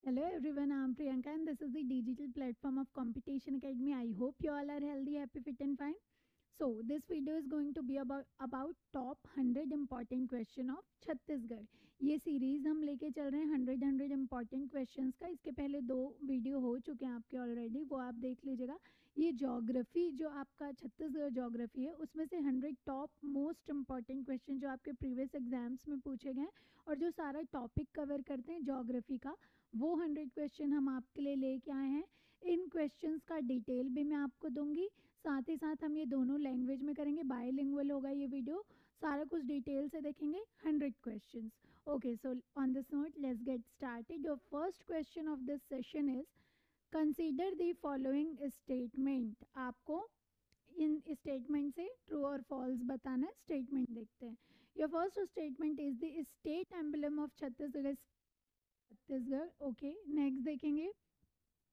Hello everyone, I am Priyanka and this is the digital platform of Competition Academy. I hope you all are healthy, happy, fit and fine. So this video is going to be about top 100 important question of Chhattisgarh. ये series हम लेके चल रहे हैं 100 important questions का. इसके पहले 2 video हो चुके हैं आपके ऑलरेडी, वो आप देख लीजिएगा. ये ज्योग्राफी जो आपका छत्तीसगढ़ ज्योग्राफी है उसमें से 100 टॉप मोस्ट इम्पॉर्टेंट क्वेश्चन जो आपके प्रीवियस एग्जाम्स में पूछे गए और जो सारा टॉपिक कवर करते हैं ज्योग्राफी का, वो 100 क्वेश्चन हम आपके लिए लेके आए हैं. इन क्वेश्चंस का डिटेल भी मैं आपको दूंगी. साथ ही साथ हम ये दोनों लैंग्वेज में करेंगे, बायलिंगुअल होगा ये वीडियो. सारा कुछ डिटेल से देखेंगे 100 questions. Okay, so on this note let's get started. Your first question of this session is consider the following statement. आपको इन स्टेटमेंट से ट्रू और फॉल्स बताना है. स्टेटमेंट देखते हैं. Your first statement is the state emblem of Chhattisgarh. Okay, next देखेंगे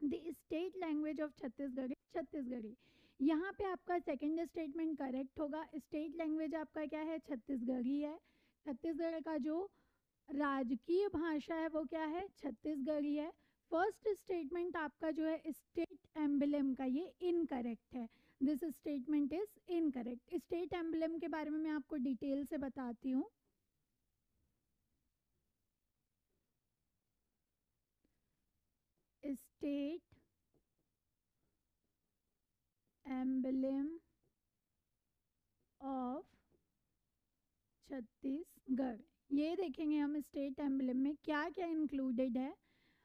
the state language of Chhattisgarh Chhattisgarhi. यहाँ पे आपका सेकंड स्टेटमेंट करेक्ट होगा. स्टेट लैंग्वेज आपका क्या है? छत्तीसगढ़ी है. छत्तीसगढ़ का जो राजकीय भाषा है वो क्या है? छत्तीसगढ़ी है. फर्स्ट स्टेटमेंट आपका जो है स्टेट एम्बलम का, ये इनकरेक्ट है. This statement is incorrect. State emblem के बारे में मैं आपको डिटेल से बताती हूँ. स्टेट एम्बलम ऑफ छत्तीसगढ़, ये देखेंगे हम स्टेट एम्बलम में क्या क्या इंक्लूडेड है.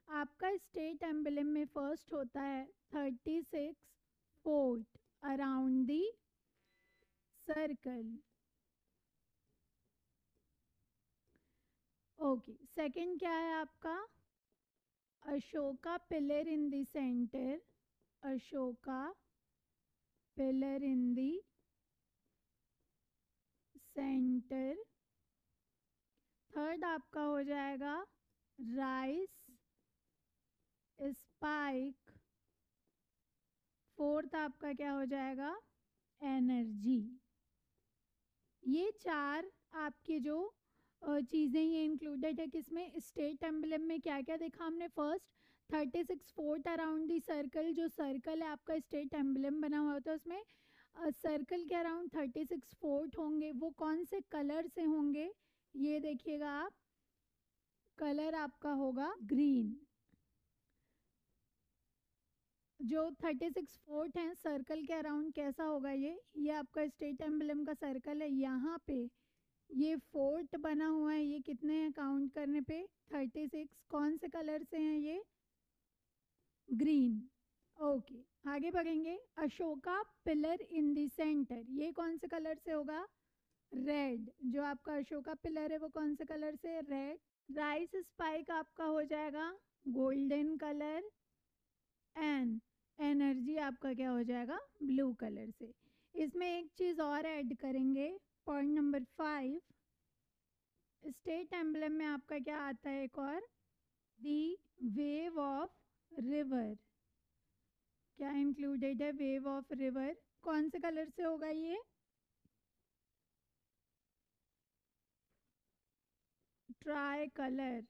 आपका स्टेट एम्बलम में फर्स्ट होता है 36 fort around the circle. Okay, second क्या है आपका? Ashoka pillar in the centre. Ashoka pillar in the centre. Third आपका हो जाएगा राइस स्पाइक. फोर्थ आपका क्या हो जाएगा? एनर्जी. ये चार आपके जो चीज़ें ये इंक्लूडेड है किसमें? स्टेट एम्बलम में. क्या क्या देखा हमने? First 36 fort around the circle. जो सर्कल है आपका स्टेट एम्बलम बना हुआ होता है उसमें सर्कल के अराउंड 36 फोर्ट होंगे. वो कौन से कलर से होंगे? ये देखिएगा आप, कलर आपका होगा ग्रीन. जो 36 फोर्ट हैं सर्कल के अराउंड कैसा होगा? ये आपका स्टेट एम्बलम का सर्कल है. यहाँ पे ये फोर्ट बना हुआ है. ये कितने हैं काउंट करने पे? 36. कौन से कलर से हैं ये? ग्रीन. ओके, आगे बढ़ेंगे. Ashoka pillar in the centre, ये कौन से कलर से होगा? रेड. जो आपका अशोका पिलर है वो कौन से कलर से? रेड. राइस स्पाइक आपका हो जाएगा गोल्डन कलर. एंड एनर्जी आपका क्या हो जाएगा? ब्लू कलर से. इसमें एक चीज़ और ऐड करेंगे. पॉइंट नंबर 5, स्टेट एम्बलम में आपका क्या आता है एक और? दी वेव ऑफ रिवर. क्या इंक्लूडेड है? Wave of river. कौन से कलर से होगा ये? Try colour.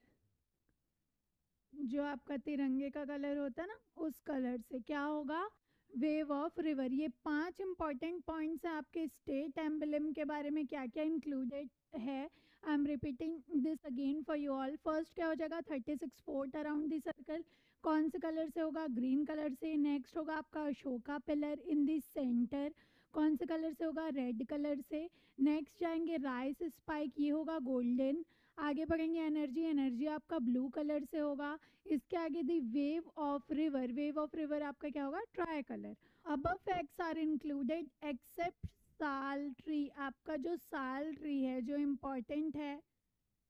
जो आपका तिरंगे का कलर होता है ना, उस कलर से क्या होगा? Wave of river. ये 5 इंपॉर्टेंट पॉइंट्स हैं आपके स्टेट एम्बलम के बारे में क्या क्या इंक्लूडेड है. I am repeating this again for you all. First क्या हो जाएगा? 36 फोर्ट अराउंड दी सर्कल. कौन से कलर से होगा? ग्रीन कलर से. नेक्स्ट होगा आपका Ashoka pillar in the centre. कौन से कलर से होगा? रेड कलर से. नेक्स्ट जाएंगे राइस स्पाइक, ये होगा गोल्डन. आगे बढ़ेंगे एनर्जी. एनर्जी आपका ब्लू कलर से होगा. इसके आगे the wave of river. Wave of river आपका क्या होगा? Tricolour. Above facts are included except sal tree. आपका जो साल ट्री है जो इम्पोर्टेंट है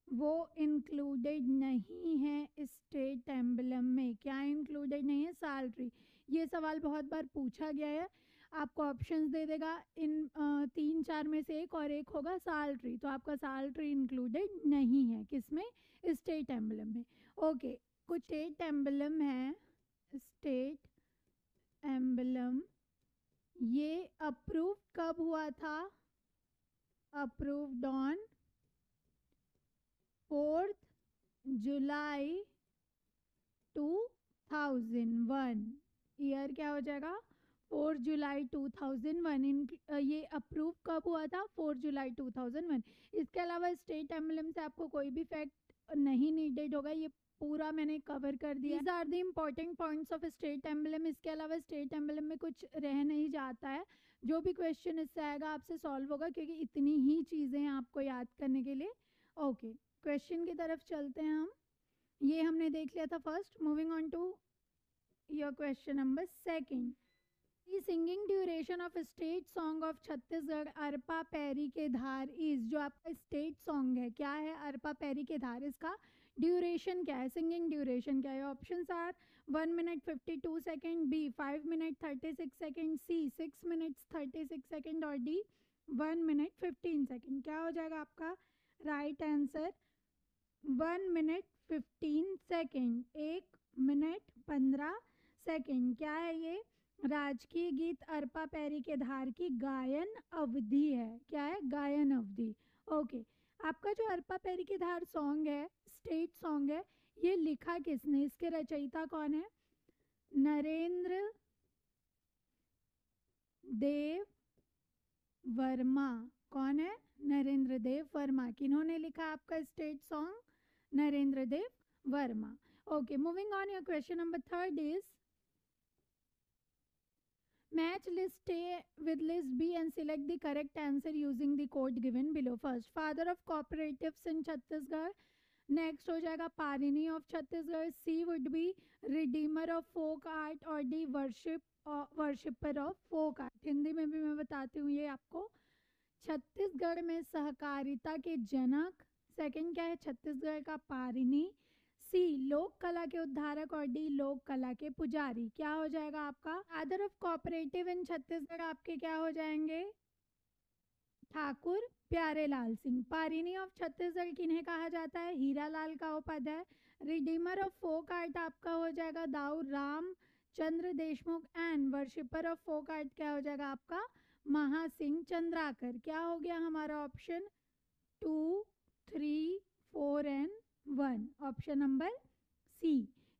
वो इंक्लूडेड नहीं है स्टेट एम्बलम में. क्या इंक्लूडेड नहीं है? साल ट्री. ये सवाल बहुत बार पूछा गया है. आपको ऑप्शंस दे देगा इन 3-4 में से एक, और एक होगा साल ट्री. तो आपका साल ट्री इंक्लूडेड नहीं है किसमें? स्टेट एम्बलम में. ओके, कुछ स्टेट एम्बलम है. स्टेट एम्बलम ये अप्रूव कब हुआ था? Approved on 4 July 2001। ईयर क्या हो जाएगा? 4 जुलाई 2001। ये अप्रूव कब हुआ था? 4 जुलाई 2001। इसके अलावा स्टेट एम्बलम से आपको कोई भी फैक्ट नहीं नीडेड होगा, ये पूरा मैंने कवर कर दिया। These are the important points of state emblem. इसके अलावा स्टेट एम्बलम में कुछ रह नहीं जाता है। जो भी क्वेश्चन इससे आएगा आपसे सॉल्व होगा, क्योंकि इतनी ही चीज़ें हैं आपको याद करने के लिए। ओके, क्वेश्चन की तरफ चलते हैं हम। ये हमने देख लिया था first. Moving on to your question number second. The singing duration of state song of Chhattisgarh Arpa Pairi Ke Dhar is. जो आपका स्टेट सॉन्ग है क्या है? अरपा पैरी के धार। इसका ड्यूरेशन क्या है? सिंगिंग ड्यूरेशन क्या है? Options are 1 minute 52 second, B 5 minute 36 second, C 6 minutes 36 second और डी 1 मिनट 15 सेकेंड। क्या हो जाएगा आपका right answer? 1 minute 15 second, 1 minute 15 second. क्या है ये? राजकीय गीत अरपा पैरी के धार की गायन अवधि है। क्या है? गायन अवधि। ओके, आपका जो अरपा पैरी के धार सॉन्ग है, स्टेट सॉन्ग है, ये लिखा किसने? इसके रचयिता कौन है? नरेंद्र देव वर्मा। कौन है? नरेंद्र देव वर्मा। किन्होंने लिखा आपका state song? Narendra Dev Varma. Okay, moving on, your question number third is match list A with list B and select the correct answer using the code given below. First, father of cooperatives in Chhattisgarh. Next हो जाएगा पारिनी of Chhattisgarh. C would be redeemer of folk art और D worshipper of folk art. Hindi में भी मैं बताती हूँ ये आपको। छत्तीसगढ़ में सहकारिता के जनक। सेकंड क्या है? छत्तीसगढ़ का पारिनी। सी लोक कला के उद्धारक और डी लोक कला के पुजारी। क्या हो जाएगा आपका? Father of cooperative in Chhattisgarh आपके क्या हो जाएंगे? ठाकुर प्यारेलाल सिंह। पारिनी ऑफ छत्तीसगढ़ किन्हें कहा जाता है? हीरालाल का Upadhyay. Redeemer of folk art आपका हो जाएगा Dau Ramchandra Deshmukh. And worshipper of folk art क्या हो जाएगा आपका? महासिंह चंद्राकर। क्या हो गया हमारा option? 2, 3, 4 and 1। Option number C.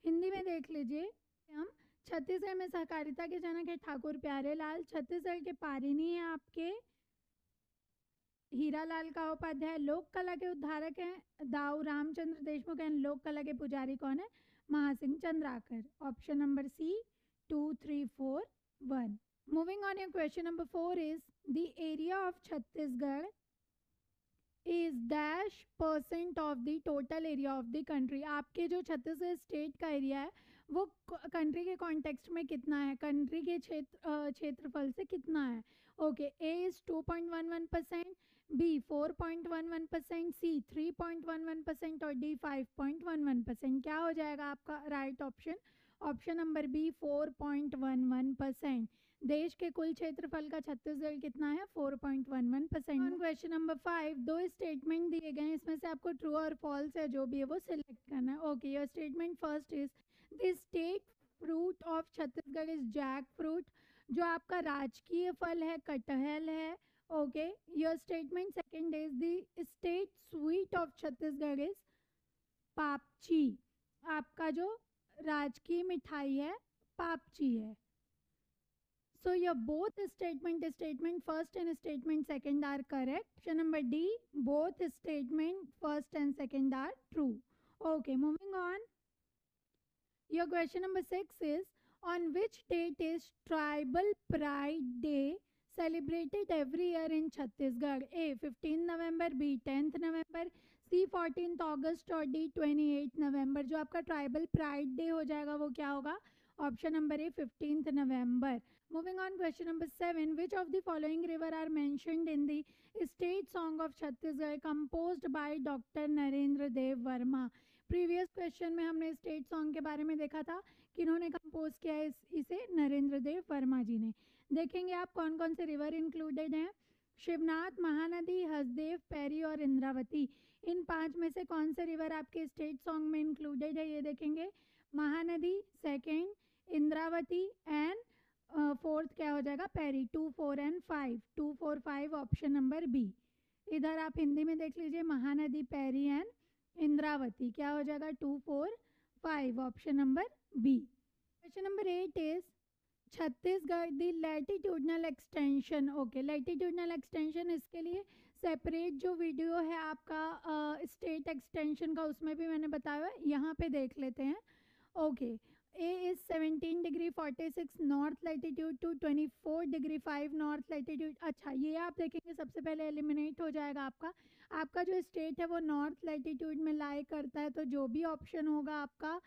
Hindi में देख लीजिए हम। छत्तीसगढ़ में सहकारिता के जनक है ठाकुर प्यारेलाल। छत्तीसगढ़ के पारिनी है आपके हीरालाल का उपाध्याय। लोक कला के उद्धारक हैं दाऊ रामचंद्र देशमुख। एंड लोक कला के पुजारी कौन है? Mahasingh Chandrakar. Option number C 2, 3, 4, 1। Moving on, your question number 4 is the area of Chhattisgarh is -% of the total area of the country. आपके जो छत्तीसगढ़ स्टेट का एरिया है वो कंट्री के कॉन्टेक्स्ट में कितना है? कंट्री के क्षेत्रफल से कितना है? Okay, A is 2.11%, B 4.11%, C 3.11% और डी 5.11%। क्या हो जाएगा आपका right option? Option number B 4.11%। देश के कुल क्षेत्रफल का छत्तीसगढ़ कितना है? 4.11%। क्वेश्चन नंबर 5, दो स्टेटमेंट दिए गए हैं, इसमें से आपको ट्रू और फॉल्स है जो भी है वो सिलेक्ट करना है। Okay, your statement first is the state fruit of Chhattisgarh is jackfruit. जो आपका राजकीय फल है कटहल है। Okay, your statement second is the state sweet of Chhattisgarh is papchi. आपका जो राजकीय मिठाई है पापची है। So your both statement first and statement second are correct. Option number D, both statement first and second are true. Okay, moving on. Your question number 6 is on which date is Tribal Pride Day celebrated every year in Chhattisgarh? A 15 November, B 10th November, C 14th August और D 28th November। जो आपका tribal pride day हो जाएगा वो क्या होगा? Option number A 15th November। Moving on, question number 7. Which of the following river are mentioned in the state song of Chhattisgarh composed by Dr. Narendra Dev Verma? Previous question में हमने state song के बारे में देखा था किन्होंने compose किया है इसे? नरेंद्र देव वर्मा जी ने। देखेंगे आप कौन कौन से रिवर इंक्लूडेड हैं। शिवनाथ, महानदी, हसदेव, पैरी और इंद्रावती। इन 5 में से कौन से रिवर आपके स्टेट सॉन्ग में इंक्लूडेड है ये देखेंगे। Mahanadi second, Indravati and fourth क्या हो जाएगा? Pairi. 2, 4 and 5। 2, 4, 5 option number B. इधर आप हिंदी में देख लीजिए महानदी, पैरी एंड इंद्रावती। क्या हो जाएगा? 2, 4, 5, option number B. Question number 8 is Chhattisgarh the latitudinal extension. Okay, latitudinal extension, इसके लिए सेपरेट जो वीडियो है आपका स्टेट एक्सटेंशन का, उसमें भी मैंने बताया है, यहाँ पे देख लेते हैं। Okay, A is 17 degree 46 north latitude to 24 degree 5 north latitude. अच्छा, ये आप देखेंगे सबसे पहले एलिमिनेट हो जाएगा आपका जो स्टेट है वो नॉर्थ लैटिट्यूड में लाई करता है, तो जो भी ऑप्शन होगा आपका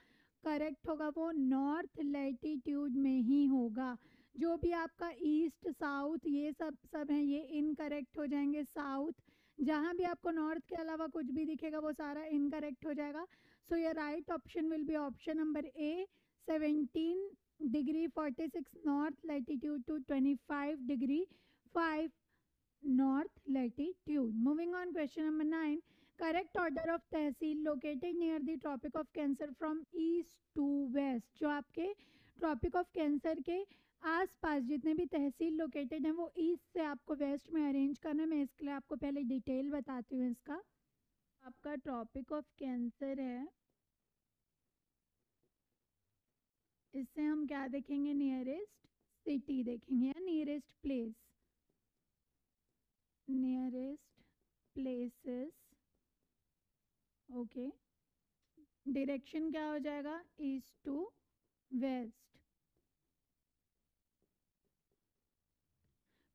करेक्ट होगा वो नॉर्थ लैटिट्यूड में ही होगा। जो भी आपका ईस्ट साउथ ये सब हैं ये इनकरेक्ट हो जाएंगे। साउथ, जहाँ भी आपको नॉर्थ के अलावा कुछ भी दिखेगा वो सारा इनकरेक्ट हो जाएगा। So your right option will be option number A, 17 degree 46 north latitude to 25 degree 5 north latitude. Moving on, question number 9. Correct order of tehsil located near the Tropic of Cancer from east to west. जो आपके Tropic of Cancer के आसपास जितने भी तहसील located हैं वो east से आपको वेस्ट में अरेंज करना है। मैं इसके लिए आपको पहले डिटेल बताती हूँ इसका। आपका ट्रॉपिक ऑफ कैंसर है, इससे हम क्या देखेंगे, नियरेस्ट सिटी देखेंगे या nearest place, nearest places. Okay, direction क्या हो जाएगा, ईस्ट टू वेस्ट।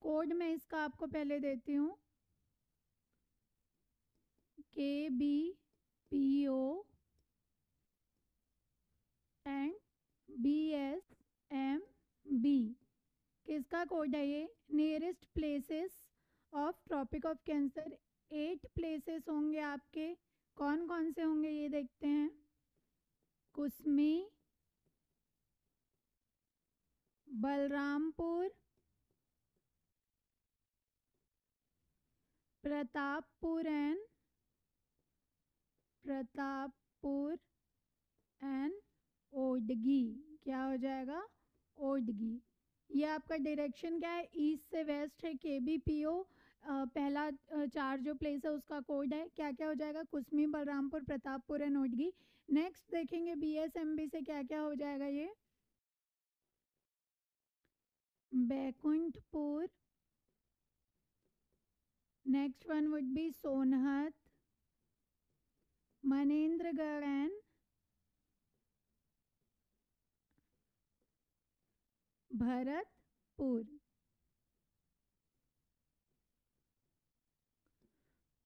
कोड मैं इसका आपको पहले देती हूँ, KBPO एंड BSMB। किसका कोड है ये, nearest places of tropic of cancer. 8 places होंगे आपके, कौन कौन से होंगे ये देखते हैं। कुसमी, बलरामपुर, प्रतापपुर एंड ओडगी। क्या हो जाएगा, ओडगी। ये आपका डायरेक्शन क्या है, ईस्ट से वेस्ट है। KBPO पहला 4 जो प्लेस है उसका कोड है। क्या क्या हो जाएगा, कुसमी, बलरामपुर, प्रतापपुर एंड ओडगी। नेक्स्ट देखेंगे BSMB से क्या क्या हो जाएगा, ये Baikunthpur, next one would be Sonhat, Manendragarh and Bharatpur.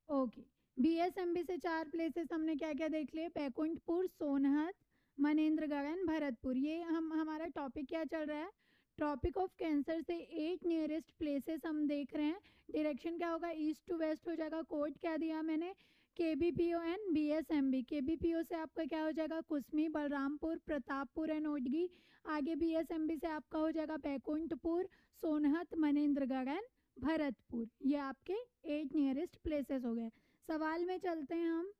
Okay, BSMB से 4 प्लेसेस हमने क्या क्या देख लिए, बैकुंठपुर, सोनहत, मनेन्द्रगढ़ एंड भरतपुर। ये हमारा टॉपिक क्या चल रहा है, ट्रॉपिक ऑफ कैंसर से 8 नियरेस्ट प्लेसेस हम देख रहे हैं। डायरेक्शन क्या होगा, ईस्ट टू वेस्ट हो जाएगा। कोड क्या दिया मैंने, KBPO एंड BSMB। KBPO से आपका क्या हो जाएगा, कुसमी, बलरामपुर, प्रतापपुर एंड ओडगी। आगे BSMB से आपका हो जाएगा बैकुंठपुर, सोनहत, मनेन्द्रगढ़ एंड भरतपुर। ये आपके 8 नियरेस्ट प्लेसेस हो गए। सवाल में चलते हैं हम,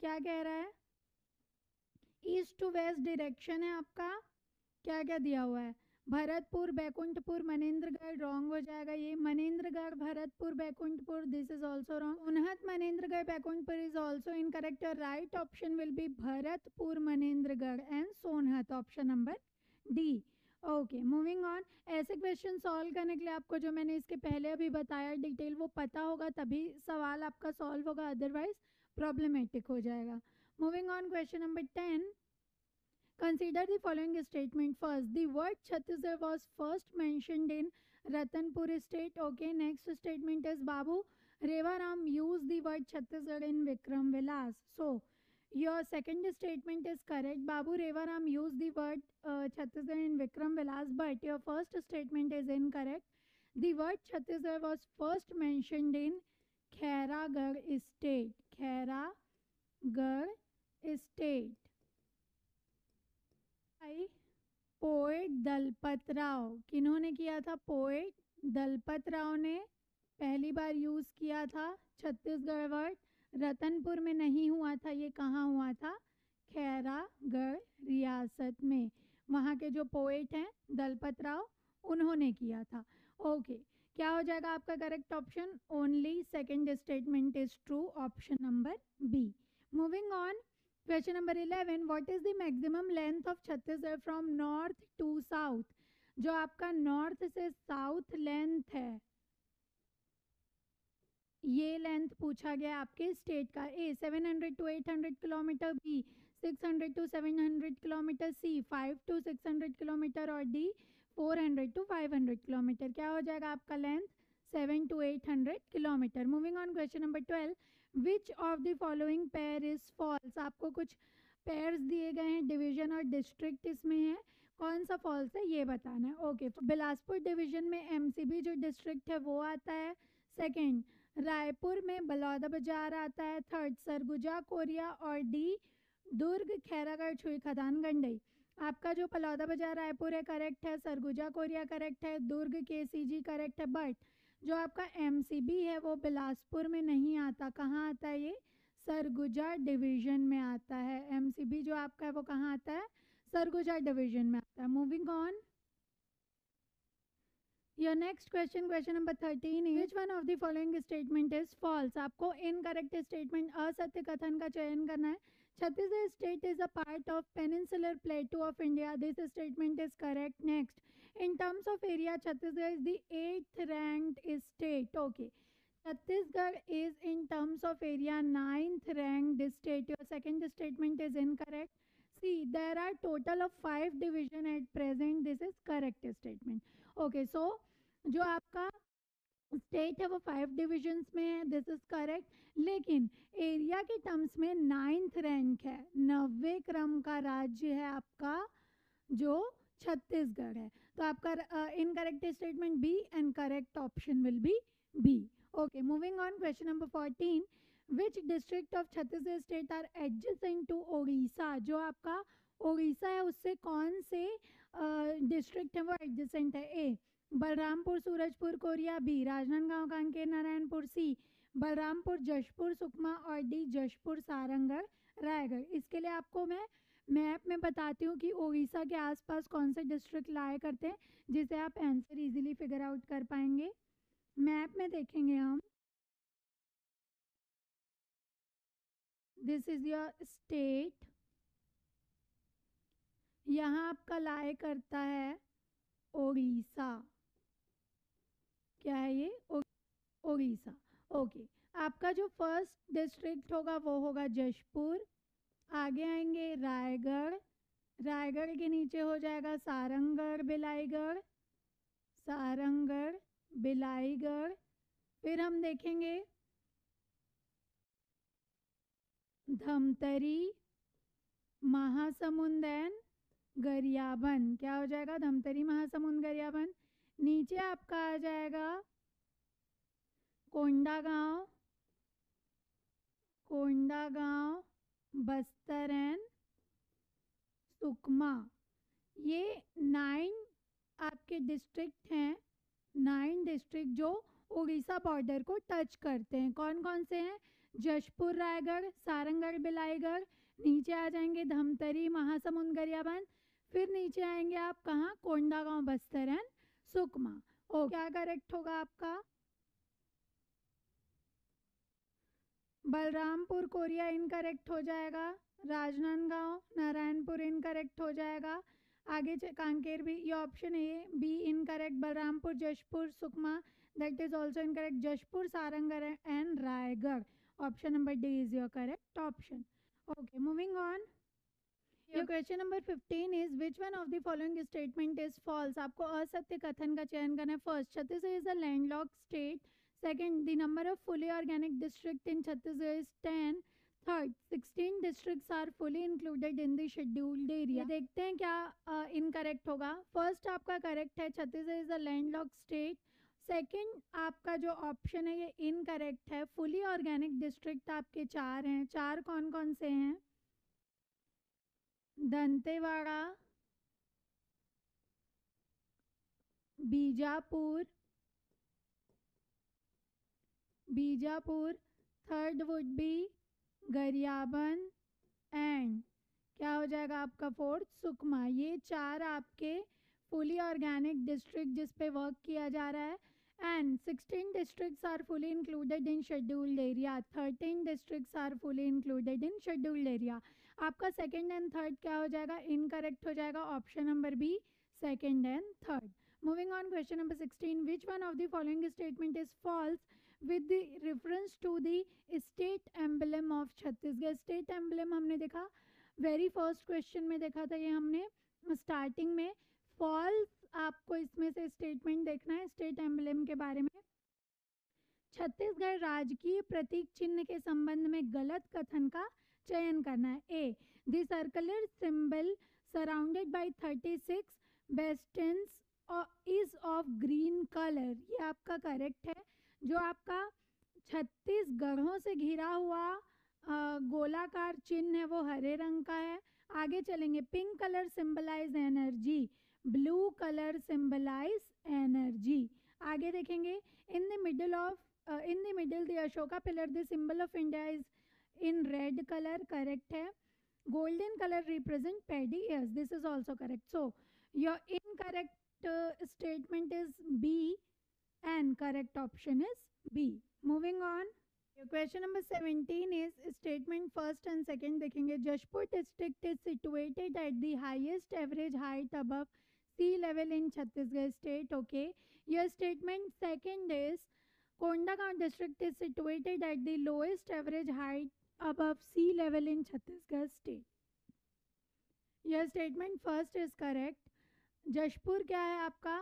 क्या कह रहा है, ईस्ट टू वेस्ट डायरेक्शन है आपका। क्या क्या दिया हुआ है, भरतपुर, बैकुंठपुर, मनेन्द्रगढ़, रॉन्ग हो जाएगा ये। Manendragarh, Bharatpur, Baikunthpur, this is also wrong. उन्हत, Manendragarh, Baikunthpur is also incorrect. Right option will be Bharatpur, Manendragarh and Sonhat, option number D. Okay, moving on. ऐसे क्वेश्चन सॉल्व करने के लिए आपको जो मैंने इसके पहले अभी बताया डिटेल वो पता होगा, तभी सवाल आपका सॉल्व होगा, अदरवाइज प्रॉब्लमेटिक हो जाएगा। Moving on, question number 10। Consider the following statement. First, the word Chhattisgarh was first mentioned in Ratanpur state. Okay, next statement is Babu Revaram used the word Chhattisgarh in Vikram Vilas. So, your second statement is correct. Babu Revaram used the word Chhattisgarh in Vikram Vilas, but your first statement is incorrect. The word Chhattisgarh was first mentioned in Khairagarh state. Khairagarh state. Poet Dalpat Rao, किन्होंने किया था, poet Dalpat Rao ने पहली बार use किया था Chhattisgarh word. Ratanpur में नहीं हुआ था, ये कहाँ हुआ था, खैरागढ़ रियासत में। वहाँ के जो पोएट हैं दलपत राव, उन्होंने किया था। ओके, क्या हो जाएगा आपका correct option, only second statement is true, option number B. Moving on, question number 11, what is the maximum length of Chhattisgarh from north to south? जो आपका नॉर्थ से साउथ लेंथ है, ये लेंथ पूछा गया आपके स्टेट का। A 700 to 800 kilometre, B 600 to 700 kilometre, C 5 to 600 kilometre और डी 400 टू 500 किलोमीटर। क्या हो जाएगा आपका length? 7 to 800 kilometre. Moving on, question number 12, which of the following pair is false? आपको कुछ पेयर्स दिए गए हैं, डिवीजन और डिस्ट्रिक्ट इसमें है, कौन सा फॉल्स है ये बताना है। ओके, बिलासपुर डिवीजन में एमसीबी जो डिस्ट्रिक्ट है वो आता है। सेकेंड, रायपुर में बलौदा बाजार आता है। थर्ड, सरगुजा कोरिया और डी दुर्ग खैरागढ़ छुई खदान गंडई। आपका जो बलौदा बाजार रायपुर है करेक्ट है, सरगुजा कोरिया करेक्ट है, दुर्ग केसीजी करेक्ट है, बट जो आपका एमसीबी है वो बिलासपुर में नहीं आता। कहाँ आता है ये? सरगुजा डिवीजन में आता है। एमसीबी जो आपका है वो कहाँ आता है? सरगुजा डिवीजन में आता है। Moving on, your next question, question number 13 is which one of the following statement is false? आपको इनकरेक्ट स्टेटमेंट, असत्य कथन का चयन करना है। Chhattisgarh state is a part of peninsular प्लेटू of India, this statement is correct. Next, in terms of area Chhattisgarh is the 8th ranked state. Okay, Chhattisgarh is in terms of area 9th ranked state. Your second statement is incorrect. See, there are total of 5 division at present, this is correct statement. Okay, so जो आपका state है वो 5 divisions में है, this is correct. लेकिन area के terms में 9th rank है, 90वें क्रम का राज्य है आपका जो छत्तीसगढ़ है। तो आपका incorrect statement B and correct option will be B. Okay, moving on, question number 14, which district of Chhattisgarh state are adjacent to Odisha? जो आपका ओडिशा है उससे कौन से डिस्ट्रिक्ट है वो एडजेसेंट है? A Balrampur Surajpur Korea, B Rajnandgaon Kanker Narayanpur, सी बलरामपुर जशपुर सुकमा और डी जशपुर सारंगढ़ रायगढ़। इसके लिए आपको मैं मैप में बताती हूँ कि ओडिशा के आसपास कौन से डिस्ट्रिक्ट लाए करते हैं, जिसे आप आंसर इजीली फिगर आउट कर पाएंगे। मैप में देखेंगे हम, दिस इज योर स्टेट, यहाँ आपका लाए करता है ओडिशा। क्या है ये? ओडिशा। ओके, आपका जो फर्स्ट डिस्ट्रिक्ट होगा वो होगा जशपुर, आगे आएंगे रायगढ़, रायगढ़ के नीचे हो जाएगा सारंगढ़ बिलाईगढ़, सारंगढ़ बिलाईगढ़, फिर हम देखेंगे धमतरी महासमुंद एंड गरियाबंद। क्या हो जाएगा? धमतरी महासमुंद गरियाबंद। नीचे आपका आ जाएगा कोंडागांव, कोंडागांव बस्तर एंड सुकमा। ये 9 आपके डिस्ट्रिक्ट हैं, 9 डिस्ट्रिक्ट जो उड़ीसा बॉर्डर को टच करते हैं। कौन कौन से हैं? जशपुर रायगढ़, सारंगढ़ बिलाईगढ़, नीचे आ जाएंगे धमतरी महासमुंद गरियाबंद, फिर नीचे आएंगे आप कहाँ? कोंडागांव बस्तर एंड सुकमा। ओ, क्या करेक्ट होगा आपका? बलरामपुर कोरिया इनकरेक्ट हो जाएगा, राजनांदगांव नारायणपुर इनकरेक्ट हो जाएगा, आगे कांकेर भी, ये option A B incorrect, Balrampur Jashpur Sukma that is also incorrect, Jashpur Sarangarh and Raigarh, option number D is your correct option. Okay, moving on, your question number 15 is which one of the following statement is false? आपको असत्य कथन का चयन करना है। First, Chhattisgarh is a landlocked state. Second, the number of fully organic district in Chhattisgarh is 10। Third, 16 districts are fully included in the scheduled area. देखते हैं क्या इनकरेक्ट होगा। फर्स्ट आपका करेक्ट है, Chhattisgarh is a landlocked state. Second आपका जो option है ये इनकरेक्ट है। फुली ऑर्गेनिक डिस्ट्रिक्ट आपके 4 हैं। 4 कौन कौन से हैं? Dantewada, Bijapur, Bijapur, third would be Gariaband and क्या हो जाएगा आपका फोर्थ? सुकमा। ये 4 आपके फुली ऑर्गेनिक डिस्ट्रिक्ट जिस पे वर्क किया जा रहा है। And 16 districts are fully included in scheduled area, 13 districts are fully included in scheduled area. आपका सेकंड एंड थर्ड क्या हो जाएगा, इनकरेक्ट हो जाएगा, option number B second and third. Moving on, question number 16, which one of the following statement is false with the reference to the state emblem of Chhattisgarh. State emblem हमने देखा very first question में देखा था, ये हमने starting में। False आपको इसमें से स्टेटमेंट देखना है स्टेट एम्बलम के बारे में। छत्तीसगढ़ राज्य की प्रतीक चिन्ह के संबंध में गलत कथन का चयन करना है। A, the circular symbol surrounded by 36 bastions is of green colour, ये आपका करेक्ट है। जो आपका 36 गढ़ों से घिरा हुआ गोलाकार चिन्ह है वो हरे रंग का है। आगे चलेंगे, pink colour symbolise energy, blue colour symbolise energy. आगे देखेंगे, in the middle the Ashoka pillar the symbol of India is in red colour, correct है। Golden colour represent paddy, yes this is also correct. So your incorrect statement is B and correct option is B. Moving on, question number 17 is statement first and second देखेंगे। Jashpur district is situated at the highest average height above sea level in Chhattisgarh state. Okay, your statement second is Kondagaon district is situated at the lowest average height above sea level in Chhattisgarh state. Your statement first is correct. Jashpur क्या है आपका,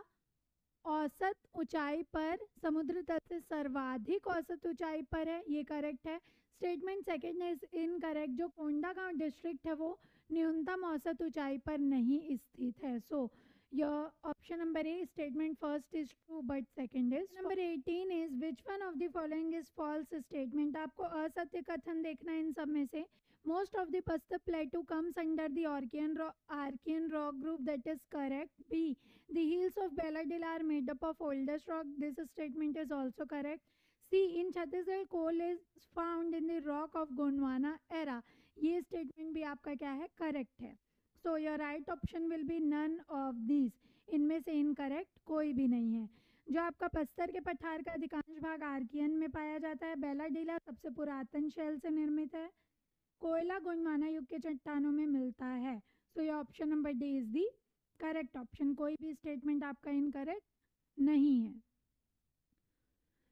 औसत ऊंचाई पर, समुद्र तल से सर्वाधिक औसत ऊंचाई पर है, ये करेक्ट है। स्टेटमेंट सेकंड इज इनकरेक्ट, जो कोंडागांव डिस्ट्रिक्ट है वो न्यूनतम औसत ऊंचाई पर नहीं स्थित है। So your option number A, statement first is true but second is. Number 18 is which one of the following is false statement. आपको असत्य कथन देखना है इन सब में से। Most of the Pastar Plateau comes under the Archean rock group, that is correct. B, the hills of Belladil are made up of oldest rock, this statement is also correct. C, in Chhattisgarh coal is found in the rock of Gondwana era, ये statement भी आपका क्या है, correct है। So your right option will be none of these, इनमें से incorrect कोई भी नहीं है। जो आपका पस्तर के पठार का अधिकांश भाग आर्कियन में पाया जाता है, बेलाडीला सबसे पुरातन शैल से निर्मित है, कोयला गोंडवाना युग के चट्टानों में मिलता है। सो ये option number D is the correct option, कोई भी स्टेटमेंट आपका इनकरेक्ट नहीं है।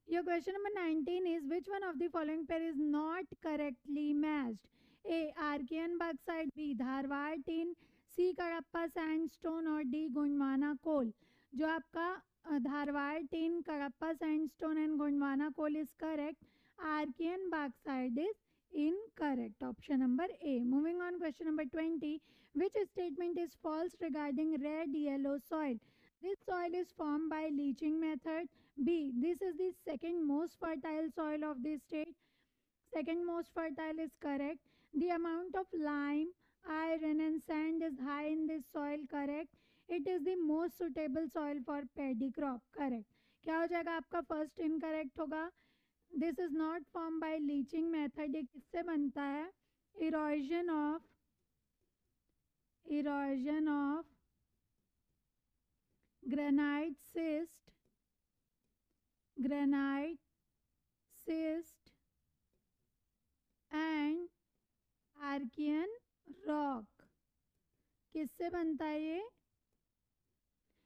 Your question number 19 is which one of the following pair is not correctly matched. A, Archaean bauxite, B Dharwar tin, C Cuddapah sandstone और D Gondwana coal. जो आपका Dharwar tin, Cuddapah sandstone and Gondwana coal is correct. Archaean bauxite is incorrect, option number A. Moving on, question number 20, which statement is false regarding red yellow soil? This soil is formed by leaching method. B, this is the second most fertile soil of the state, second most fertile is correct. The amount of lime, iron and sand is high in this soil, correct. It is the most suitable soil for paddy crop, correct. क्या हो जाएगा आपका, first incorrect होगा। This is not form by leaching method, ये किससे बनता है, erosion of granite schist and Archaean rock. किससे बनता है ये,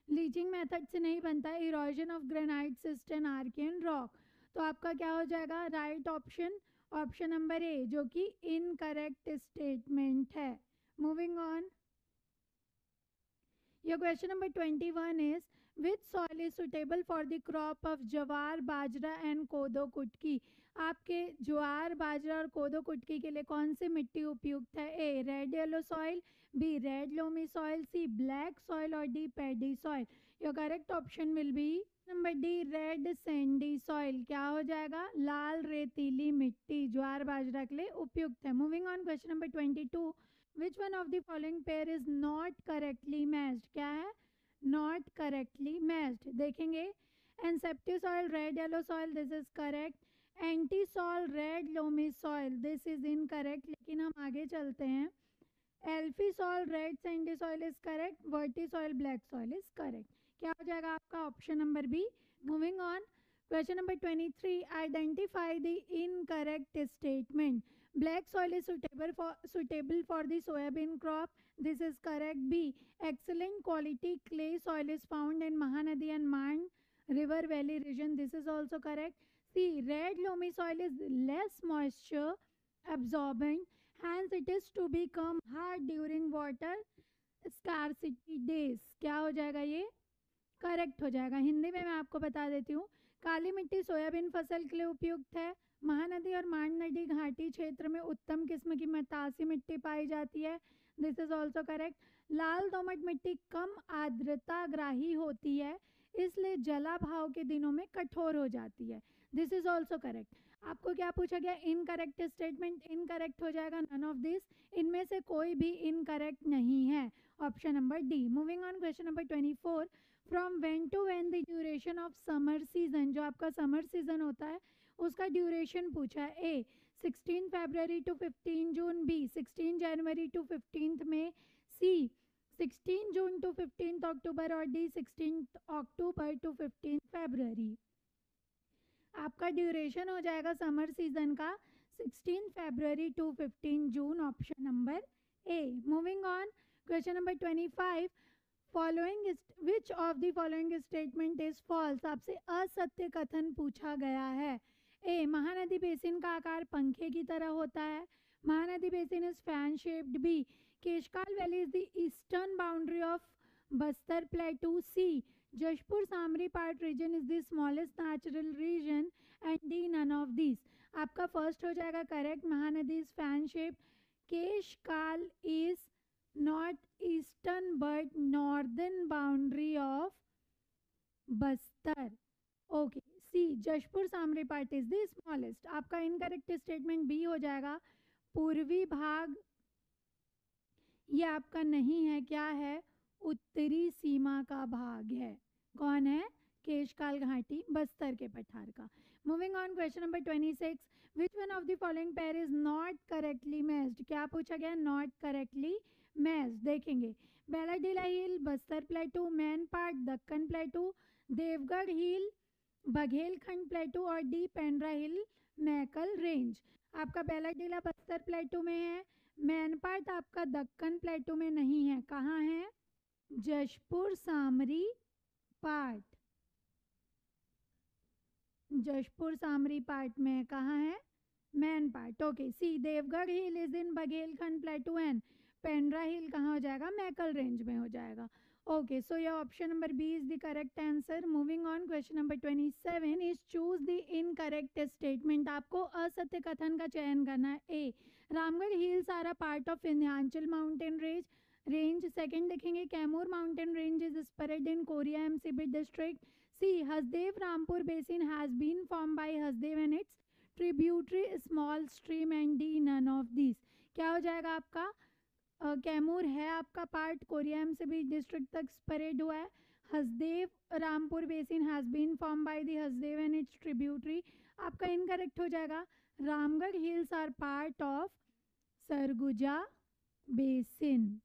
लीचिंग मेथड से नहीं बनता है, erosion of granite schist and Archaean rock. तो आपका क्या हो जाएगा, right option, option number A, जो कि इनकरेक्ट स्टेटमेंट है। Moving on, your question number 21 is which soil is suitable for the crop of jowar, bajra and kodo kutki. आपके ज्वार, बाजरा और कोदो कुटकी के लिए कौन सी मिट्टी उपयुक्त है। A, red yellow soil, B red loamy soil, C black soil और D paddy soil. Your correct option will be number D, red sandy soil. क्या हो जाएगा, लाल रेतीली मिट्टी ज्वार बाजरा के लिए उपयुक्त है। Moving on, question number 22, which one of the following pair is not correctly matched. क्या है, नॉट करेक्टली मैच्ड। देखेंगे, inceptisol, red yellow soil, this is correct. Entisol, red loamy soil, this is incorrect. लेकिन हम आगे चलते हैं, alfisol, red sandy soil is correct, vertisol, black soil is correct. क्या हो जाएगा आपका, option number B. Moving on, question number 23, identify the incorrect statement. Black soil is suitable for the soybean crop. This is correct. B. Excellent quality clay soil is found in Mahanadi and Man River Valley region. This is also correct. C. Red loamy soil is less moisture absorbent. Hence, it is to become hard during water scarcity days. क्या हो जाएगा ये? Correct हो जाएगा. हिंदी में मैं आपको बता देती हूँ. काली मिट्टी सोयाबीन फसल के लिए उपयुक्त है. महानदी और मान नदी घाटी क्षेत्र में उत्तम किस्म की मतासी मिट्टी पाई जाती है. This is also correct. लाल दोमट मिट्टी कम आर्द्रता ग्राही होती है, इसलिए जलाभाव के दिनों में कठोर हो जाती है. This is also correct. आपको क्या पूछा गया? Incorrect statement. इनकरेक्ट हो जाएगा नन ऑफ दिस. इनमें से कोई भी इनकरेक्ट नहीं है. Option number D. Moving on, question number 24. From when to when the duration of summer season, जो आपका समर सीजन होता है उसका ड्यूरेशन पूछा है. ए 16 फरवरी टू 15 जून. बी 16 जनवरी टू 15 मई. सी 16 जून टू 15 अक्टूबर. और डी 16 अक्टूबर टू 15 फरवरी. आपका ड्यूरेशन हो जाएगा समर सीजन का 16 फरवरी टू 15 जून. Option number A. Moving on, question number 25. Following which of the following statement is false. आपसे असत्य कथन पूछा गया है. ए महानदी बेसिन का आकार पंखे की तरह होता है. Mahanadi basin is fan shaped. B Keshkal valley is the eastern boundary of Bastar plateau. C Jashpur Samri part region is the smallest natural region. And D none of this. आपका फर्स्ट हो जाएगा correct. Mahanadi is fan shape. Keshkal is not eastern but northern boundary of Bastar. Okay. C Jashpur Samri part is the smallest. आपका incorrect statement B हो जाएगा. पूर्वी भाग ये आपका नहीं है. क्या है? उत्तरी सीमा का भाग है. कौन है? केशकाल घाटी बस्तर के पठार का. Moving on, question number 26. Which one of the following pair is not correctly matched. क्या पूछा गया? Not correctly matched. देखेंगे. Bailadila hill Bastar plateau. Main part Deccan plateau. Deogarh hill Baghelkhand plateau. और D Pendra hill Maikal range. आपका बेलाडीला बस्तर प्लेटू में है. मैन पार्ट आपका दक्कन प्लेटू में नहीं है. कहाँ है? जशपुर सामरी पार्ट. जशपुर सामरी पार्ट में कहाँ है? Main part. Okay. C Deogarh hill is in Baghelkhand plateau and Pendra hill कहाँ हो जाएगा? मैकल रेंज में हो जाएगा. Okay. So your option number B is the correct answer. Moving on, question number 27 is choose the incorrect statement. आपको असत्य कथन का चयन करना है. A Ramgarh hills are a part of Vindhyachal mountain range. Second देखेंगे. Kaimur mountain range is spread in Korea MCB district. C Hasdeo Rampur basin has been form by Hasdeo and its tributary small stream. And D none of this. क्या हो जाएगा आपका? कैमूर है आपका part. Korea MCB district तक spread हुआ है. Hasdeo Rampur basin has been form by the Hasdeo and its tributary. आपका इनकरेक्ट हो जाएगा. Ramgarh hills are part of Surguja basin.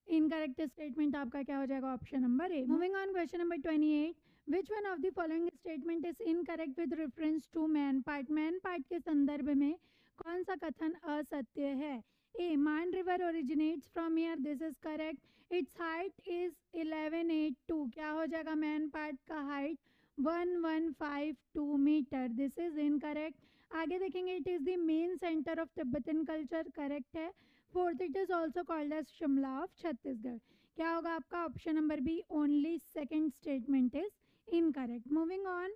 Incorrect statement आपका क्या हो जाएगा? Option number A. Moving on, question number 28. Which one of the following statement is incorrect with reference to Mainpat. Mainpat के संदर्भ में कौन सा कथन असत्य है? A Mand river originates from here. This is correct. Its height is 1182. क्या हो जाएगा? मैन पार्ट का height 1152 metre. This is incorrect. आगे देखेंगे. It is the main centre of Tibetan culture. Correct है. Fourth, it is also called as Shimla of Chhattisgarh. क्या होगा आपका? Option number B. Only second statement is incorrect. Moving on,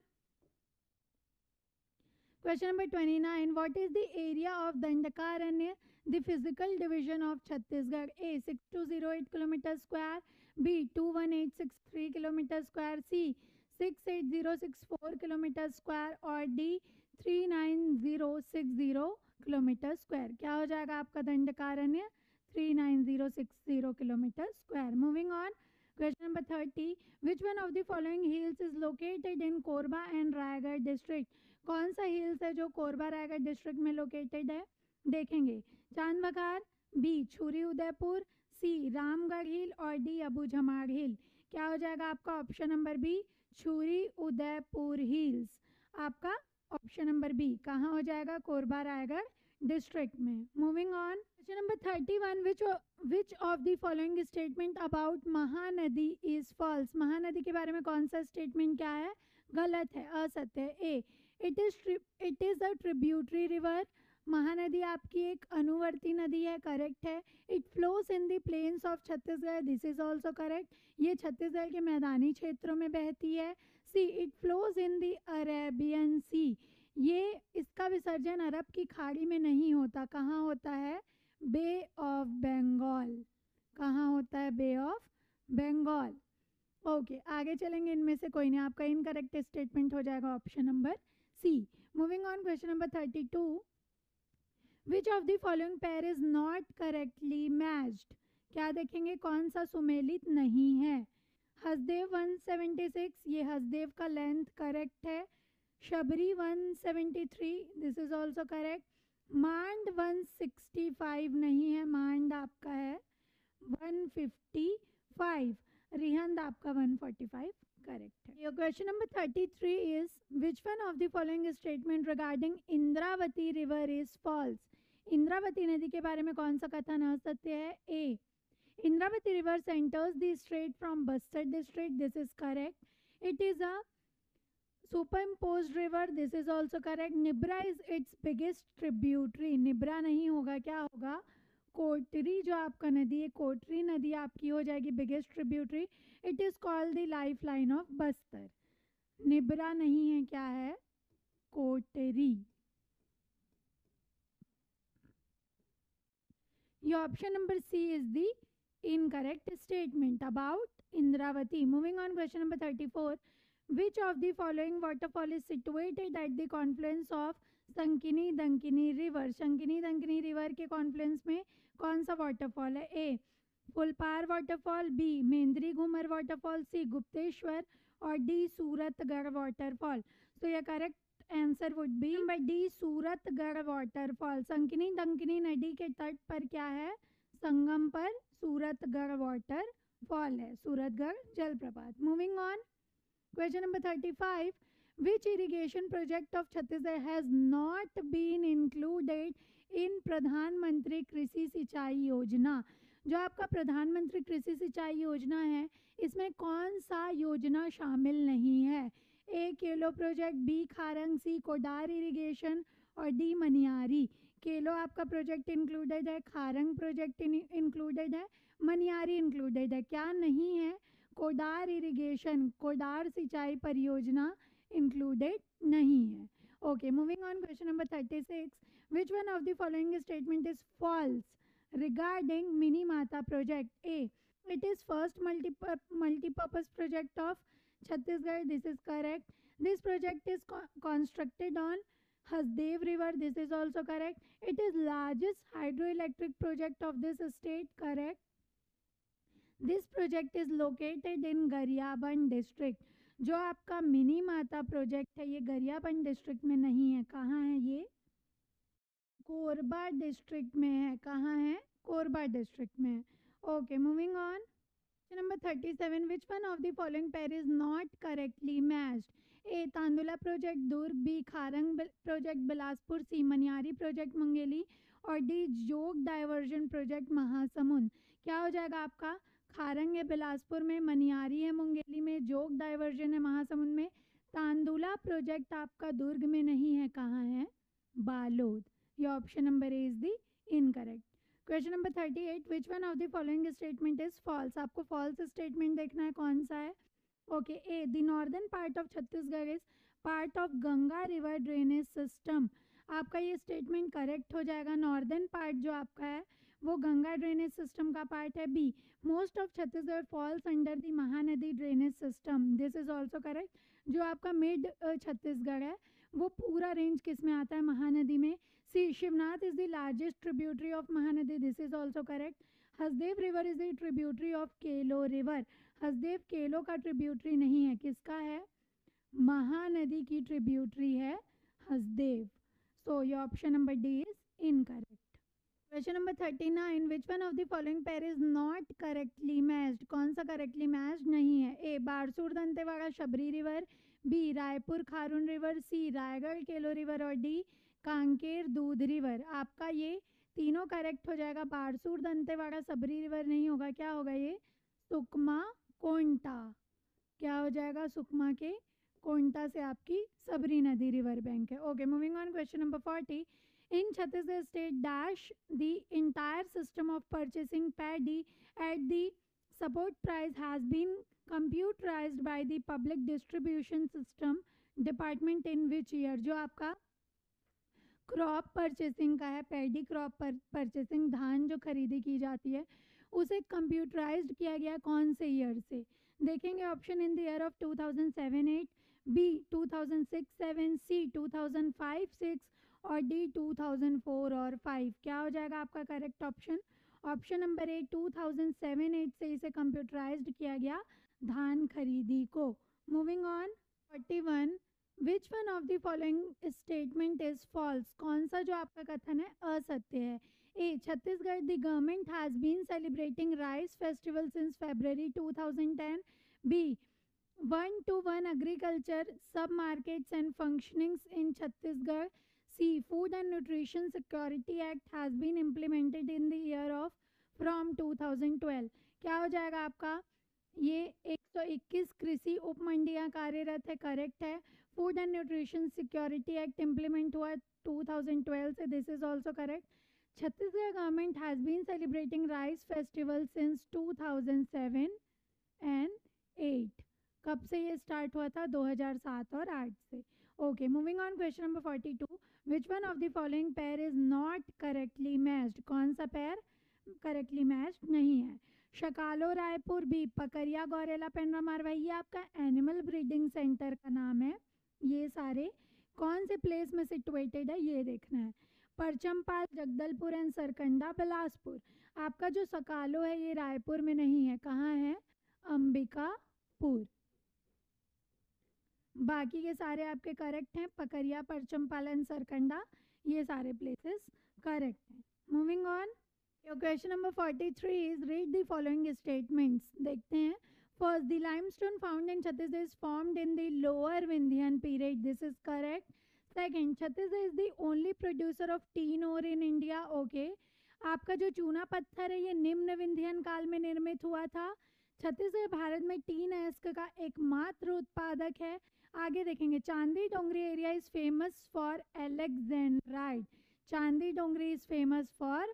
question number 29. What is the area of Dandakaranya, the physical division of Chhattisgarh. A 6208 kilometre square. B 21863 kilometre square. C 68064 kilometre square. और D 39060 kilometre square. क्या हो जाएगा आपका? Dandakaranya 39060 kilometre square. Moving on, question number 30. Which one of the following hills is located in Korba and Raigarh district. कौन सा हिल्स है जो कोरबा रायगढ़ डिस्ट्रिक्ट में लोकेटेड है? देखेंगे. चांद बखार. बी छुरी उदयपुर. सी रामगढ़ हिल. और डी अबूझमाड़ हिल. क्या हो जाएगा आपका? Option number B Chhuri Udaipur hills. आपका ऑप्शन नंबर बी, कहाँ हो जाएगा? कोरबा रायगढ़ डिस्ट्रिक्ट में। Moving on, question number 31, which of the following statement about Mahanadi is false? Mahanadi के बारे में कौन सा स्टेटमेंट क्या है? गलत है, असत्य है। A, it is a tributary river, Mahanadi आपकी एक अनुवर्ती नदी है, करेक्ट है। It flows in the plains of Chhattisgarh, this is also correct, ये छत्तीसगढ़ के मैदानी क्षेत्रों में बहती है। C, it flows in the Arabian sea, ये इसका विसर्जन अरब की खाड़ी में नहीं होता, कहाँ होता है? बे ऑफ बंगाल, कहाँ होता है? बे ऑफ बंगाल। ओके, आगे चलेंगे, इनमें से कोई नहीं, आपका इनकरेक्ट स्टेटमेंट हो जाएगा option number C. Moving on, question number 32, which of the following pair is not correctly matched? क्या देखेंगे? कौन सा सुमेलित नहीं है? हसदेव 176, ये हसदेव का लेंथ करेक्ट है। Sabari 173, this is also correct. Mand 165 नहीं है, मांड आपका है 155, रिहंद आपका 145 करेक्ट है। Your question number 33 is which one of the following statement regarding Indravati river is false? Indravati नदी के बारे में कौन सा कथन असत्य है? A, Indravati river enters the state from Bastar district, this is correct. It is a superimposed river, this is also correct. Nibra is its biggest tributary, Nibra नहीं होगा, क्या होगा? कोटरी, जो आपका नदी है कोटरी नदी आपकी हो जाएगी biggest tributary. It is called the lifeline of Bastar, Nibra नहीं है, क्या है? कोटरी। Your option number C is the incorrect statement about Indravati. Moving on, question number 34. Which of the following waterfall is situated at the confluence of Sankini Dankini river? Sankini Dankini river के confluence में कौन सा waterfall है? A, फुलपार waterfall, B, मेंद्री Ghoomar waterfall, C, Gupteshwar, और D, Suratgarh waterfall. So your correct answer would be number D, Suratgarh waterfall. Sankini Dankini नदी के तट पर क्या है? संगम पर सूरतगढ़ वाटरफॉल है, सूरतगढ़ जलप्रपात। Moving on, question number 35, which irrigation project of Chhattisgarh has not been included in Pradhan Mantri Krishi सिंचाई योजना? जो आपका प्रधानमंत्री कृषि सिंचाई योजना है, इसमें कौन सा योजना शामिल नहीं है? ए, केलो प्रोजेक्ट, बी, खारंग, सी, कोडार इरिगेशन, और डी, मनियारी। केलो आपका प्रोजेक्ट इंक्लूडेड है, खारंग प्रोजेक्ट इंक्लूडेड है, मनियारी इंक्लूडेड है, क्या नहीं है? कोडार इरिगेशन, कोडार सिंचाई परियोजना इंक्लूडेड नहीं है। Okay, moving on, question number 36, which one of the following statement is false regarding Minimata project? A, it is first multi-purpose project of Chhattisgarh, this is correct. This project is constructed on Hasdev river, this is also correct. It is largest hydroelectric project of this state, correct. This project is located in Gariaband district. जो आपका mini माता project है ये Gariaband district में नहीं है, कहाँ है ये? कोरबा डिस्ट्रिक्ट में है, कहाँ है? कोरबा डिस्ट्रिक्ट में। Okay, moving on, number 37, which one of the following pair is not correctly matched? A, Tandula project Durg, B, Kharang project Bilaspur, C, Maniyari project Mungeli, और डी, जोग डाइवर्जन प्रोजेक्ट महासमुंद। क्या हो जाएगा आपका? खारंग है बिलासपुर में, मनियारी है मुंगेली में, जोग डाइवर्जन है महासमुंद में। तांदुला प्रोजेक्ट आपका दुर्ग में नहीं है, कहाँ है? Balod. Your option number A is the incorrect. Question number 38, which one of the following statement is false? आपको false statement देखना है, कौन सा है? Okay, A, the northern part of Chhattisgarh is part of Ganga river drainage system. आपका ये statement correct हो जाएगा, northern part जो आपका है वो गंगा ड्रेनेज सिस्टम का पार्ट है। B, most of Chhattisgarh falls under the Mahanadi drainage system, this is also correct. जो आपका मिड छत्तीसगढ़ है वो पूरा रेंज किस में आता है? महानदी में। C, Shivnath is the largest tributary of Mahanadi, this is also correct. Hasdeo river is the tributary of Kelo river, Hasdeo Kelo का ट्रिब्यूटरी नहीं है, किसका है? महानदी की ट्रिब्यूटरी है Hasdeo. So your option number D is incorrect. Question number 39, which one of the following pair is not correctly matched? कौन सा correctly matched नहीं है? A, Barsoor Dantewada Sabari river, B Raipur Kharun river, C Raigarh Kelo river और डी कांकेर दूध रिवर। आपका ये तीनों करेक्ट हो जाएगा। बारसूर दंतेवाड़ा सबरी रिवर नहीं होगा, क्या होगा ये सुकमा कोंटा। क्या हो जाएगा सुकमा के कोंटा से आपकी सबरी नदी रिवर बैंक है। Okay, moving on, question number 40। In Chhattisgarh state dash the entire system of purchasing paddy at the support price has been computerized by the public distribution system department in which year। जो आपका crop purchasing का है, paddy crop purchasing, धान जो खरीदी की जाती है उसे कंप्यूटराइज्ड किया गया कौन से ईयर से। देखेंगे option in the year of 2007-8, B 2006-7, C 2005-6 और डी 2004 और 5। क्या हो जाएगा आपका correct option? Option number A 2007-8 से इसे कंप्यूटराइज्ड किया गया धान खरीदी को। Moving on, 41। Which one of the following statement is false. कौन सा जो आपका कथन है असत्य है। A Chhattisgarh the government has been celebrating rice festival since February 2010। बी 1-to-1 agriculture sub markets and functionings in Chhattisgarh। C Food and Nutrition Security Act has been implemented in the year of from 2012। क्या हो जाएगा आपका? ये 121 कृषि उपमंडियां कार्यरत है, correct है। Food and nutrition security act implement हुआ 2012 से, this is also correct. Chhattisgarh government has been celebrating rice festival since 2007 and 8। कब से ये स्टार्ट हुआ था? 2007 और 8 से। Okay, moving on, question number 42। Which one of the following pair is not correctly matched. कौन सा पेयर करेक्टली मैच्ड नहीं है? शकालो रायपुर, बी पकरिया गौरेला पेंड्रा मारवाही। ये आपका एनिमल ब्रीडिंग सेंटर का नाम है। ये सारे कौन से प्लेस में सिचुएटेड है ये देखना है। परचमपाल, जगदलपुर एंड सरकंडा बिलासपुर। आपका जो सकालो है ये रायपुर में नहीं है, कहाँ है? अंबिकापुर। बाकी के सारे आपके करेक्ट हैं। पकरिया, परचमपाल एंड सरकंडा, ये सारे प्लेसेस करेक्ट हैं। Moving on, your question number 43 is read the following statements. देखते हैं। First, the limestone found in Chhattisgarh is formed in the lower Vindhyan period, this is correct. Second, Chhattisgarh is the only producer of tin ore in India. Okay, आपका जो चूना पत्थर है ये निम्न विंध्यन काल में निर्मित हुआ था। छत्तीसगढ़ भारत में टीन एस्क का एकमात्र उत्पादक है। आगे देखेंगे, चांदी डोंगरी एरिया इज फेमस फॉर एलेक्जेंड्राइड। चांदी डोंगरी इज फेमस फॉर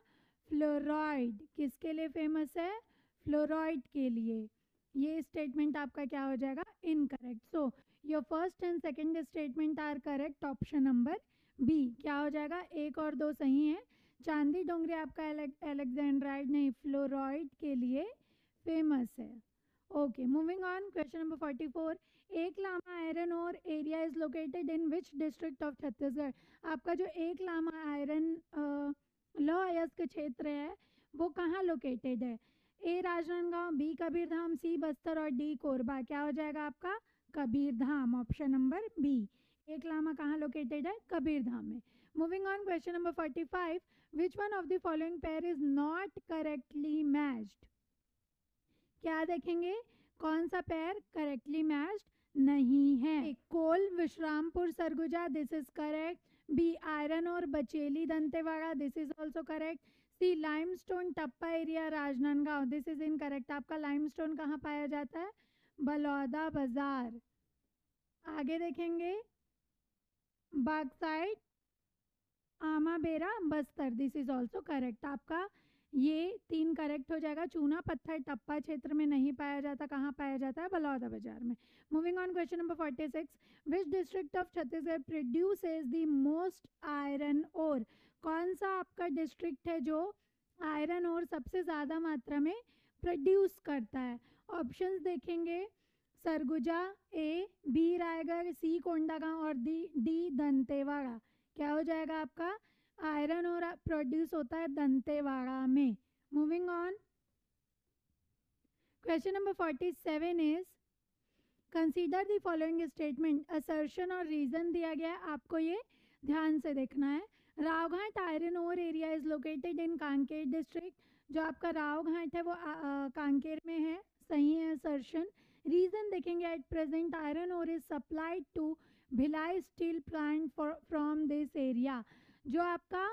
फ्लोराइड। किसके लिए फेमस है? फ्लोराइड के लिए। ये स्टेटमेंट आपका क्या हो जाएगा? Incorrect. So your first and second statement are correct. Option number B क्या हो जाएगा? 1 और 2 सही है। चांदी डोंगरी आपका एलेक्जेंड्राइड नहीं, फ्लोराइड के लिए फेमस है। Okay, moving on, question number 44। एक लामा आयरन और area is located in which district of Chhattisgarh. आपका जो एक लामा आयरन लौह अयस्क क्षेत्र है वो कहाँ लोकेटेड है? A Rajnandgaon, B Kabirdham, C Bastar और डी कोरबा। क्या हो जाएगा आपका? कबीरधाम। Option number B. एक लामा कहाँ लोकेटेड है? कबीरधाम में। Moving on, question number 45। Which one of the following pair is not correctly matched. क्या देखेंगे? कौन सा पेयर करेक्टली मैच्ड नहीं है? Coal Vishrampur Surguja, this is correct. B iron और Bacheli Dantewada, this is also correct. C limestone tappa area Rajnandgaon, this is incorrect. आपका limestone कहाँ पाया जाता है? बलौदा बाजार। आगे देखेंगे, बागसाइड Amabera Bastar, this is also correct. आपका ये 3 करेक्ट हो जाएगा। चूना पत्थर टप्पा क्षेत्र में नहीं पाया जाता, कहाँ पाया जाता है? बलौदा बाजार में। Moving on, question number 46। Which district of Chhattisgarh produces the most iron ore. कौन सा आपका डिस्ट्रिक्ट है जो आयरन ओर सबसे ज़्यादा मात्रा में प्रोड्यूस करता है? ऑप्शंस देखेंगे, सरगुजा, ए, बी रायगढ़, सी कोंडागांव और डी दंतेवाड़ा। क्या हो जाएगा आपका? आयरन और प्रोड्यूस होता है दंतेवाड़ा में। Moving on, question number 47 is consider the following statement. Assertion और रीजन दिया गया है, आपको ये ध्यान से देखना है। Rowghat iron ore area is located in Kanker district. जो आपका रावघाट है वो कांकेर में है, सही है असर्शन। रीजन देखेंगे, at present iron ore is supplied to Bhilai steel plant from this area. जो आपका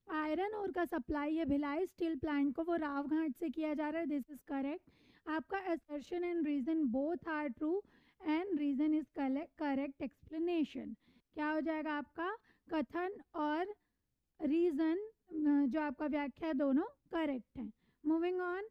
आयरन ओर का सप्लाई है भिलाई स्टील प्लांट को, वो रावघाट से किया जा रहा है। This is correct. आपका assertion and reason both are true and reason is correct explanation. क्या हो जाएगा आपका, कथन और रीजन जो आपका व्याख्या है दोनों करेक्ट है। Moving on,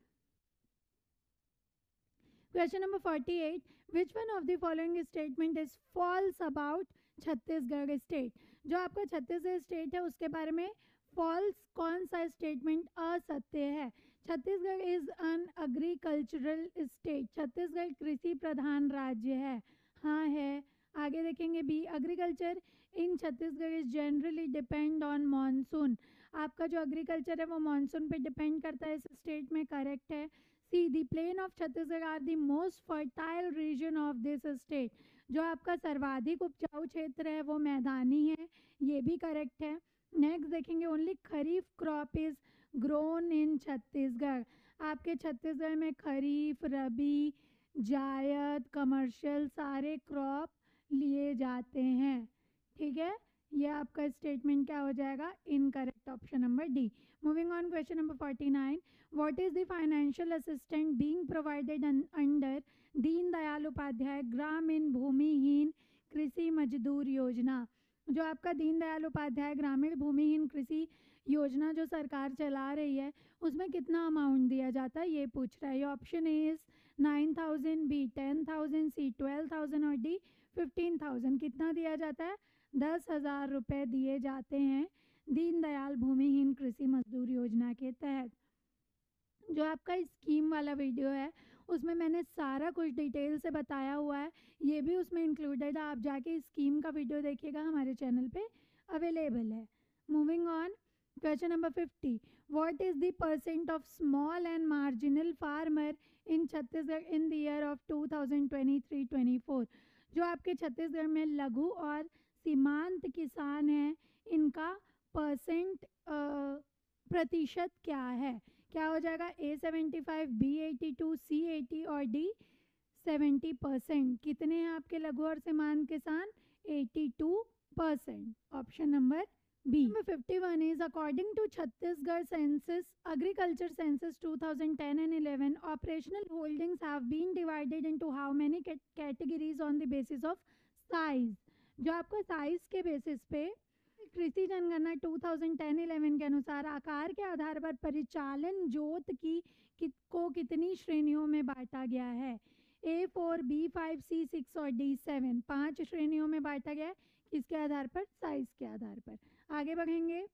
question number 48, which one of the following statement is false about Chhattisgarh state. जो आपका छत्तीसगढ़ स्टेट है उसके बारे में फॉल्स कौन सा स्टेटमेंट असत्य है। Chhattisgarh is an agricultural state. Chhattisgarh कृषि प्रधान राज्य है, हाँ है। आगे देखेंगे B, agriculture in Chhattisgarh is generally depend on monsoon. आपका जो एग्रीकल्चर है वो मानसून पे डिपेंड करता है, इस स्टेट में करेक्ट है। C, the plain of Chhattisgarh are the most fertile region of this state. जो आपका सर्वाधिक उपजाऊ क्षेत्र है वो मैदानी है, ये भी करेक्ट है। नेक्स्ट देखेंगे, only kharif crop is grown in Chhattisgarh. आपके छत्तीसगढ़ में खरीफ, रबी, जायद, कमर्शियल सारे क्रॉप लिए जाते हैं, ठीक है। ये आपका स्टेटमेंट क्या हो जाएगा, incorrect, option number D. Moving on, question number 49, what is the financial assistant being provided under Deen Dayal Upadhyay ग्रामीण भूमिहीन कृषि मजदूर योजना। जो आपका दीन दयाल उपाध्याय ग्रामीण भूमिहीन कृषि योजना जो सरकार चला रही है उसमें कितना अमाउंट दिया जाता है, ये पूछ रहा है। ये ऑप्शन ए इज 9,000, बी 10,000, सी 12,000 और डी 15,000। कितना दिया जाता है, 10,000 रुपये दिए जाते हैं दीनदयाल भूमिहीन कृषि मजदूर योजना के तहत। जो आपका स्कीम वाला वीडियो है उसमें मैंने सारा कुछ डिटेल से बताया हुआ है, ये भी उसमें इंक्लूडेड है। आप जाके स्कीम का वीडियो देखिएगा, हमारे चैनल पे अवेलेबल है। Moving on, question number 50, what is the percent of small and marginal farmer in Chhattisgarh in the year of 2023-24। जो आपके छत्तीसगढ़ में लघु और सीमांत किसान हैं इनका परसेंट प्रतिशत क्या है। क्या हो जाएगा, ए 75, बी 82, सी 80 और डी 70%। कितने हैं आपके लघु और सीमांत किसान, 82%, option number B. Number 51 is according to Chhattisgarh census agriculture census 2010 and 11 operational holdings have been divided into how many categories on the basis of size। जो आपका साइज के बेसिस पे कृषि जनगणना 2010-11 के अनुसार आकार के आधार पर परिचालन जोत को कितनी श्रेणियों में बांटा गया है। A4, B5, C6 और D7, 5 श्रेणियों में बांटा गया है, किसके आधार पर, साइज के आधार पर। आगे बढ़ेंगे,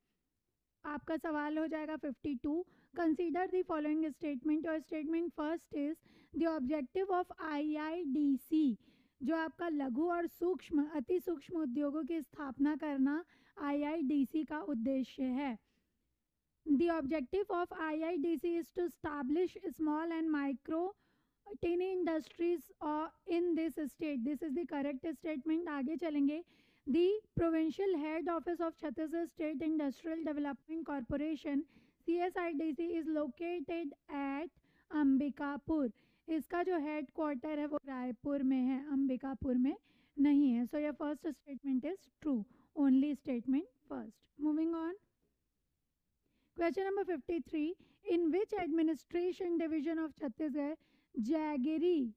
आपका सवाल हो जाएगा 52, कंसीडर द फॉलोइंग स्टेटमेंट। और statement first is the objective of IIDC। जो आपका लघु और सूक्ष्म अति सूक्ष्म उद्योगों की स्थापना करना IIDC का उद्देश्य है। The objective of IIDC is to establish small and micro tiny industries in this state. This is the correct statement. आगे चलेंगे, The provincial head office of Chhattisgarh State Industrial Development Corporation CSIDC is located at Ambikapur. इसका जो head quarter है वो रायपुर में है, अंबिकापुर में नहीं है। So your first statement is true, only statement first. Moving on, question number 53, in which administration division of Chhattisgarh jaggery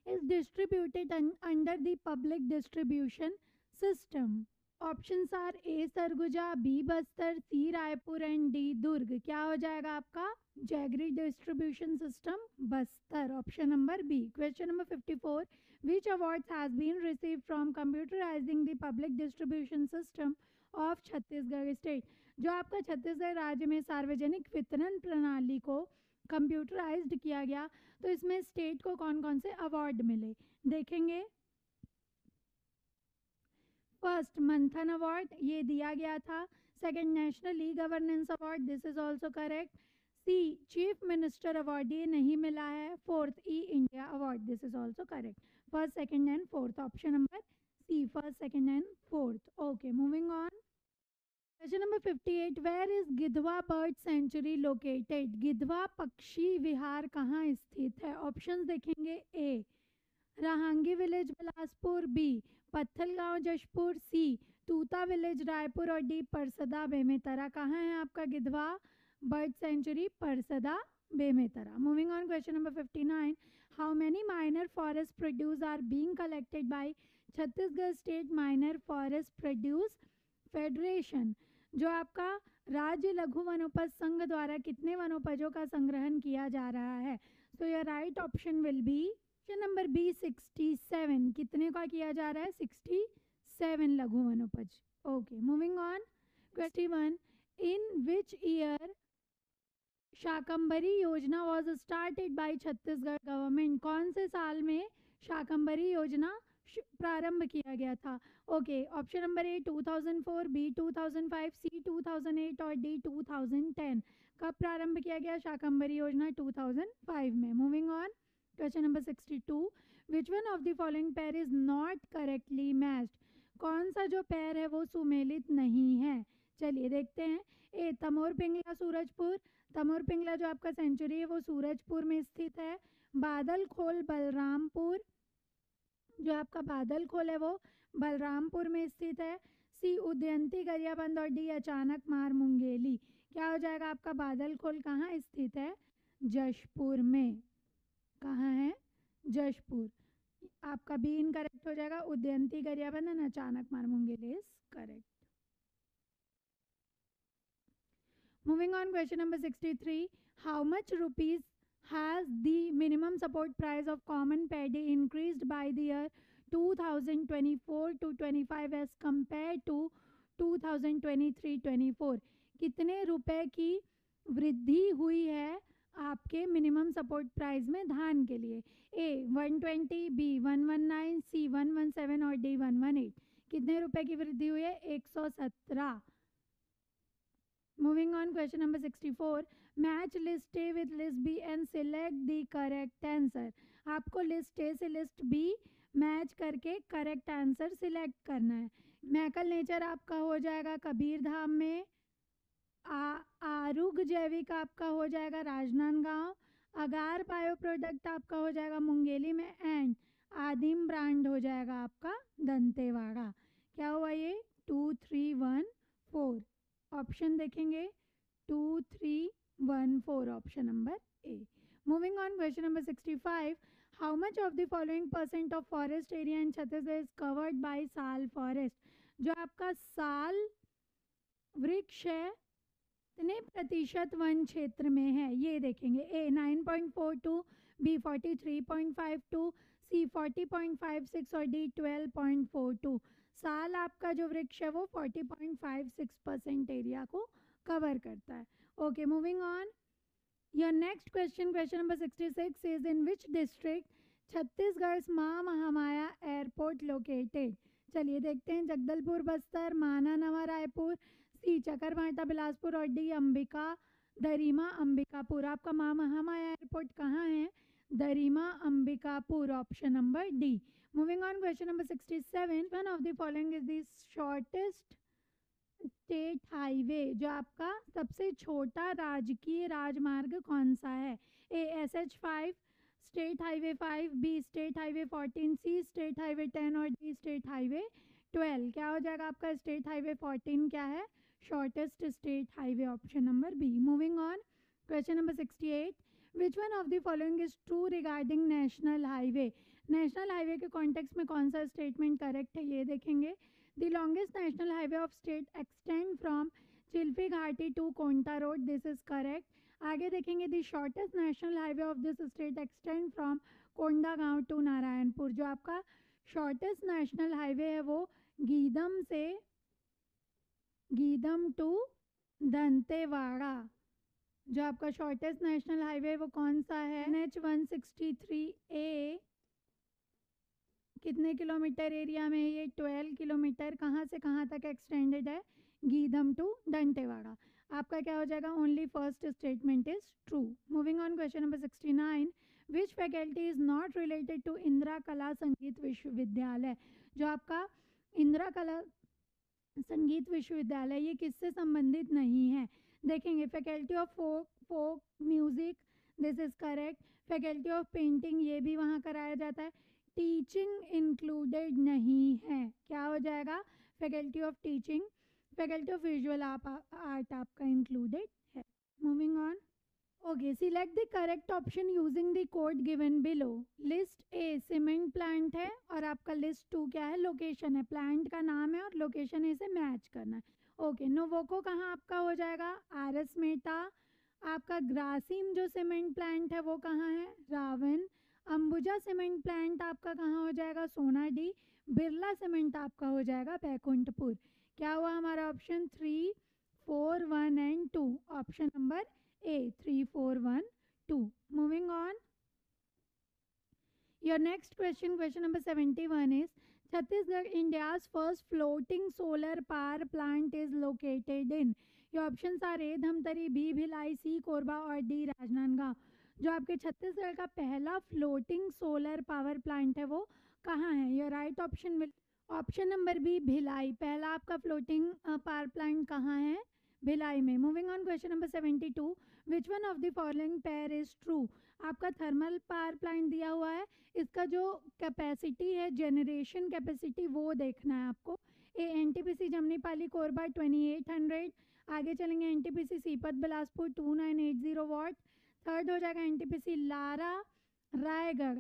is distributed under the public distribution system। Options are A Surguja, B Bastar, C Raipur and D Durg. क्या हो जाएगा आपका, jaggery distribution system Bastar, option number B. Question number 54, which awards has been received from computerising the public distribution system of Chhattisgarh state. जो आपका छत्तीसगढ़ राज्य में सार्वजनिक वितरण प्रणाली को कंप्यूटराइज्ड किया गया, तो इसमें स्टेट को कौन कौन से अवार्ड मिले देखेंगे। फर्स्ट मंथन अवार्ड, ये दिया गया था। Second national e governance award, this is also correct. C chief minister award, ये नहीं मिला है। Fourth e India award, this is also correct. First, second and fourth, option number C, first, second and fourth. Okay, moving on, question number 58, where is Gidhwa bird sanctuary located? Gidhwa पक्षी विहार कहाँ स्थित है? Options देखेंगे, A Rahangi village Bilaspur, B Patthalgaon Jashpur, C Tuta village Raipur और D Parsada Bemetara. कहाँ है आपका Gidhwa bird sanctuary? Parsada Bemetara. Moving on, question number 59, how many minor forest produce are being collected by Chhattisgarh state minor forest produce federation? जो आपका राज्य लघु वनोपज संघ द्वारा कितने वनोपजों का संग्रहण किया जा रहा है? So your right option will be option number B 67। कितने का किया जा रहा है? 67 लघु वनोपज। Okay, moving on, 21, in which year Shakambhari Yojana was started by Chhattisgarh government? कौन से साल में शाकंभरी योजना प्रारंभ किया गया था? Okay, option number A 2004, B 2005, C 2008 और डी 2010। कब प्रारंभ किया गया शाकंभरी योजना? 2005 में। Moving on, question number 62, which one of the following pair is not correctly matched? कौन सा जो पेयर है वो सुमेलित नहीं है? चलिए देखते हैं। ए तमोर पिंगला सूरजपुर, तमोर पिंगला जो आपका सेंचुरी है वो सूरजपुर में स्थित है। बादल खोल बलरामपुर, जो आपका बादल खोल है वो बलरामपुर में स्थित है। सी उदयंती गरियाबंद और डी अचानक मार मुंगेली। क्या हो जाएगा आपका बादल खोल कहाँ स्थित है? जशपुर में। कहाँ है? जशपुर। आपका बी इनकरेक्ट हो जाएगा, उदयंती गरियाबंद एंड अचानक मार Mungeli is correct. Moving on, question number 63, how much rupees has the minimum support price of common paddy increased by the year 2024 to 25 as compared to 2023-24? कितने रुपए की वृद्धि हुई है आपके मिनिमम सपोर्ट प्राइस में धान के लिए? ए 120, बी 119, सी 117 और डी 118। कितने रुपए की वृद्धि हुई है? 117। Moving on, question number 64, match list A with list B and select the correct answer. आपको लिस्ट ए से लिस्ट बी मैच करके करेक्ट आंसर सिलेक्ट करना है। मैकल नेचर आपका हो जाएगा कबीर धाम में, आरुग जैविक आपका हो जाएगा राजनांदगांव, अगार बायो प्रोडक्ट आपका हो जाएगा मुंगेली में एंड आदिम ब्रांड हो जाएगा आपका दंतेवाड़ा। क्या हुआ ये? 2 3 1 4। ऑप्शन देखेंगे 2 3 1 4, option number A. Moving on, question number 65, how much of the following percent of forest area in Chhattisgarh is covered by साल फॉरेस्ट? जो आपका साल वृक्ष है कितने प्रतिशत वन क्षेत्र में है ये देखेंगे। ए 9.42, बी 43.52, सी 40.56 और डी 12.42। साल आपका जो वृक्ष है वो 40.56% एरिया को कवर करता है। Okay, moving on, your next question, question number 66 is in which district Chhattisgarh माँ महामाया एयरपोर्ट लोकेटेड? चलिए देखते हैं। जगदलपुर बस्तर, माना नवा रायपुर, सी चकरभाटा बिलासपुर और डी अंबिका दरिमा अंबिकापुर। आपका माँ महामाया एयरपोर्ट कहाँ है? Darima Ambikapur, option number D. Moving on, question number 67, one of the following is the shortest state highway? जो आपका सबसे छोटा राजकीय राजमार्ग कौन सा है? A SH5, state highway 5, B state highway 14, C state highway 10 और डी स्टेट हाईवे 12। क्या हो जाएगा आपका? स्टेट हाईवे 14 क्या है? Shortest state highway, option number B. Moving on, question number 68, which one of the following is true regarding national highway? National highway के context में कौन सा स्टेटमेंट करेक्ट है ये देखेंगे। The longest national highway of state extend from Chilfi Ghati to Konta road, this is correct. आगे देखेंगे the shortest national highway of this state extend from Kondagaon to Narayanpur. जो आपका शॉर्टेस्ट नेशनल हाईवे है वो गीदम से गीदम टू दंतेवाड़ा। जो आपका शॉर्टेस्ट नेशनल हाईवे वो कौन सा है? NH 163A कितने किलोमीटर एरिया में? ये 12 किलोमीटर। कहाँ से कहाँ तक एक्सटेंडेड है? गीदम टू दंतेवाड़ा। आपका क्या हो जाएगा? Only first statement is true. Moving on, question number 69, which faculty is not related to Indira Kala Sangeet विश्वविद्यालय? जो आपका इंदिरा कला संगीत विश्वविद्यालय ये किससे संबंधित नहीं है? देखेंगे faculty of folk music, this is correct. Faculty of painting ये भी वहाँ कराया जाता है। टीचिंग इंक्लूडेड नहीं है, क्या हो जाएगा? Faculty of teaching. Faculty of visual art आपका इंक्लूडेड है। Moving on. Okay, select the correct option using the code given below. List A cement plant है और आपका लिस्ट 2 क्या है? लोकेशन है, प्लांट का नाम है और लोकेशन है, इसे मैच करना है। ओके, नोवोको कहाँ आपका हो जाएगा? RS Meta. आपका ग्रासिम जो सीमेंट प्लांट है वो कहाँ है? रावण। अंबुजा सीमेंट प्लांट आपका कहाँ हो जाएगा? सोनाडी। बिरला सीमेंट आपका हो जाएगा बैकुंठपुर। क्या हुआ हमारा option? 3, 4, 1 and 2। Option number A, 3, 4, 1, 2. Moving on. Your next question, question number 71 is Chhattisgarh, India's first floating solar power plant is located in. Your options are A, Dhamtari, B, Bhilai, C, Korba और D, राजनांदगांव। जो आपके छत्तीसगढ़ का पहला फ्लोटिंग सोलर पावर प्लांट है वो कहाँ है? Your right option will option number B, Bhilai. पहला आपका फ्लोटिंग पावर प्लांट कहाँ है? भिलाई में। Moving on, question number 72, which one of the following pair is true? आपका थर्मल पावर प्लांट दिया हुआ है, इसका जो कैपेसिटी है, जनरेशन कैपेसिटी, वो देखना है आपको। ए एनटीपीसी जमनीपाली कोरबा 2800। आगे चलेंगे एनटीपीसी सीपत बिलासपुर 2980 वाट। थर्ड हो जाएगा एनटीपीसी लारा रायगढ़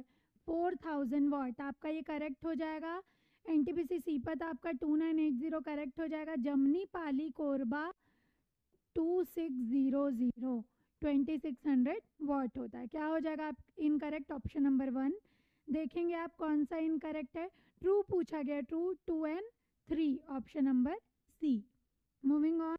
4000 वाट। आपका ये करेक्ट हो जाएगा। एनटीपीसी सीपत आपका 2980 करेक्ट हो जाएगा। जमनीपाली कोरबा 2600 2600 वाट होता है। क्या हो जाएगा? आप इनकरेक्ट ऑप्शन नंबर 1। देखेंगे आप कौन सा इनकरेक्ट है। ट्रू पूछा गया, true 2 and 3, option number C. Moving on.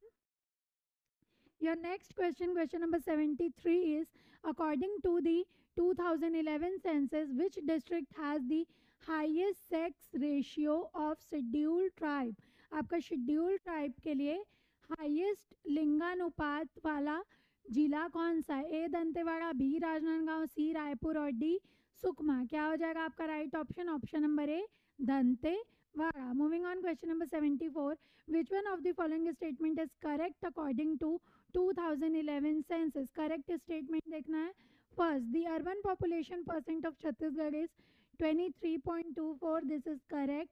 Your next question, question number 73 is according to the 2011 census, which district has the highest sex ratio of scheduled tribe? आपका scheduled tribe के लिए highest लिंगानुपात वाला जिला कौन सा है? A Dantewada, B Rajnandgaon, C Raipur और डी सुकमा। क्या हो जाएगा आपका right option? Option number A, Dantewada. Moving on, question number 74, which one of the following statement is correct according to 2011 census? Correct statement देखना है। First, the urban population percent of Chhattisgarh is 23.24, this is correct.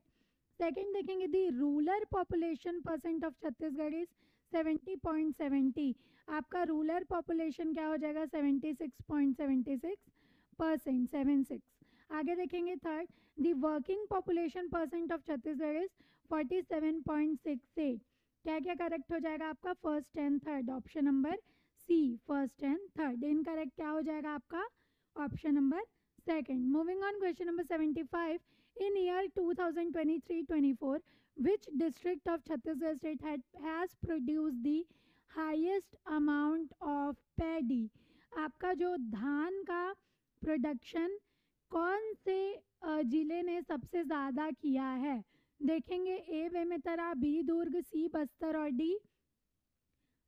Second देखेंगे, the rural population percent of Chhattisgarh is 70.70। आपका rural population क्या हो जाएगा? 76.76%, 76। आगे देखेंगे third, the working population percent of Chhattisgarh is 47.68। क्या क्या करेक्ट हो जाएगा आपका? First and third, option number C, first and third. Incorrect क्या हो जाएगा आपका? Option number second. Moving on, question number 75, in year 2023-24, which district of Chhattisgarh state has produced the highest amount of paddy? आपका जो धान का production कौन से जिले ने सबसे ज़्यादा किया है? देखेंगे ए बेमेतरा, बी दुर्ग, सी बस्तर और डी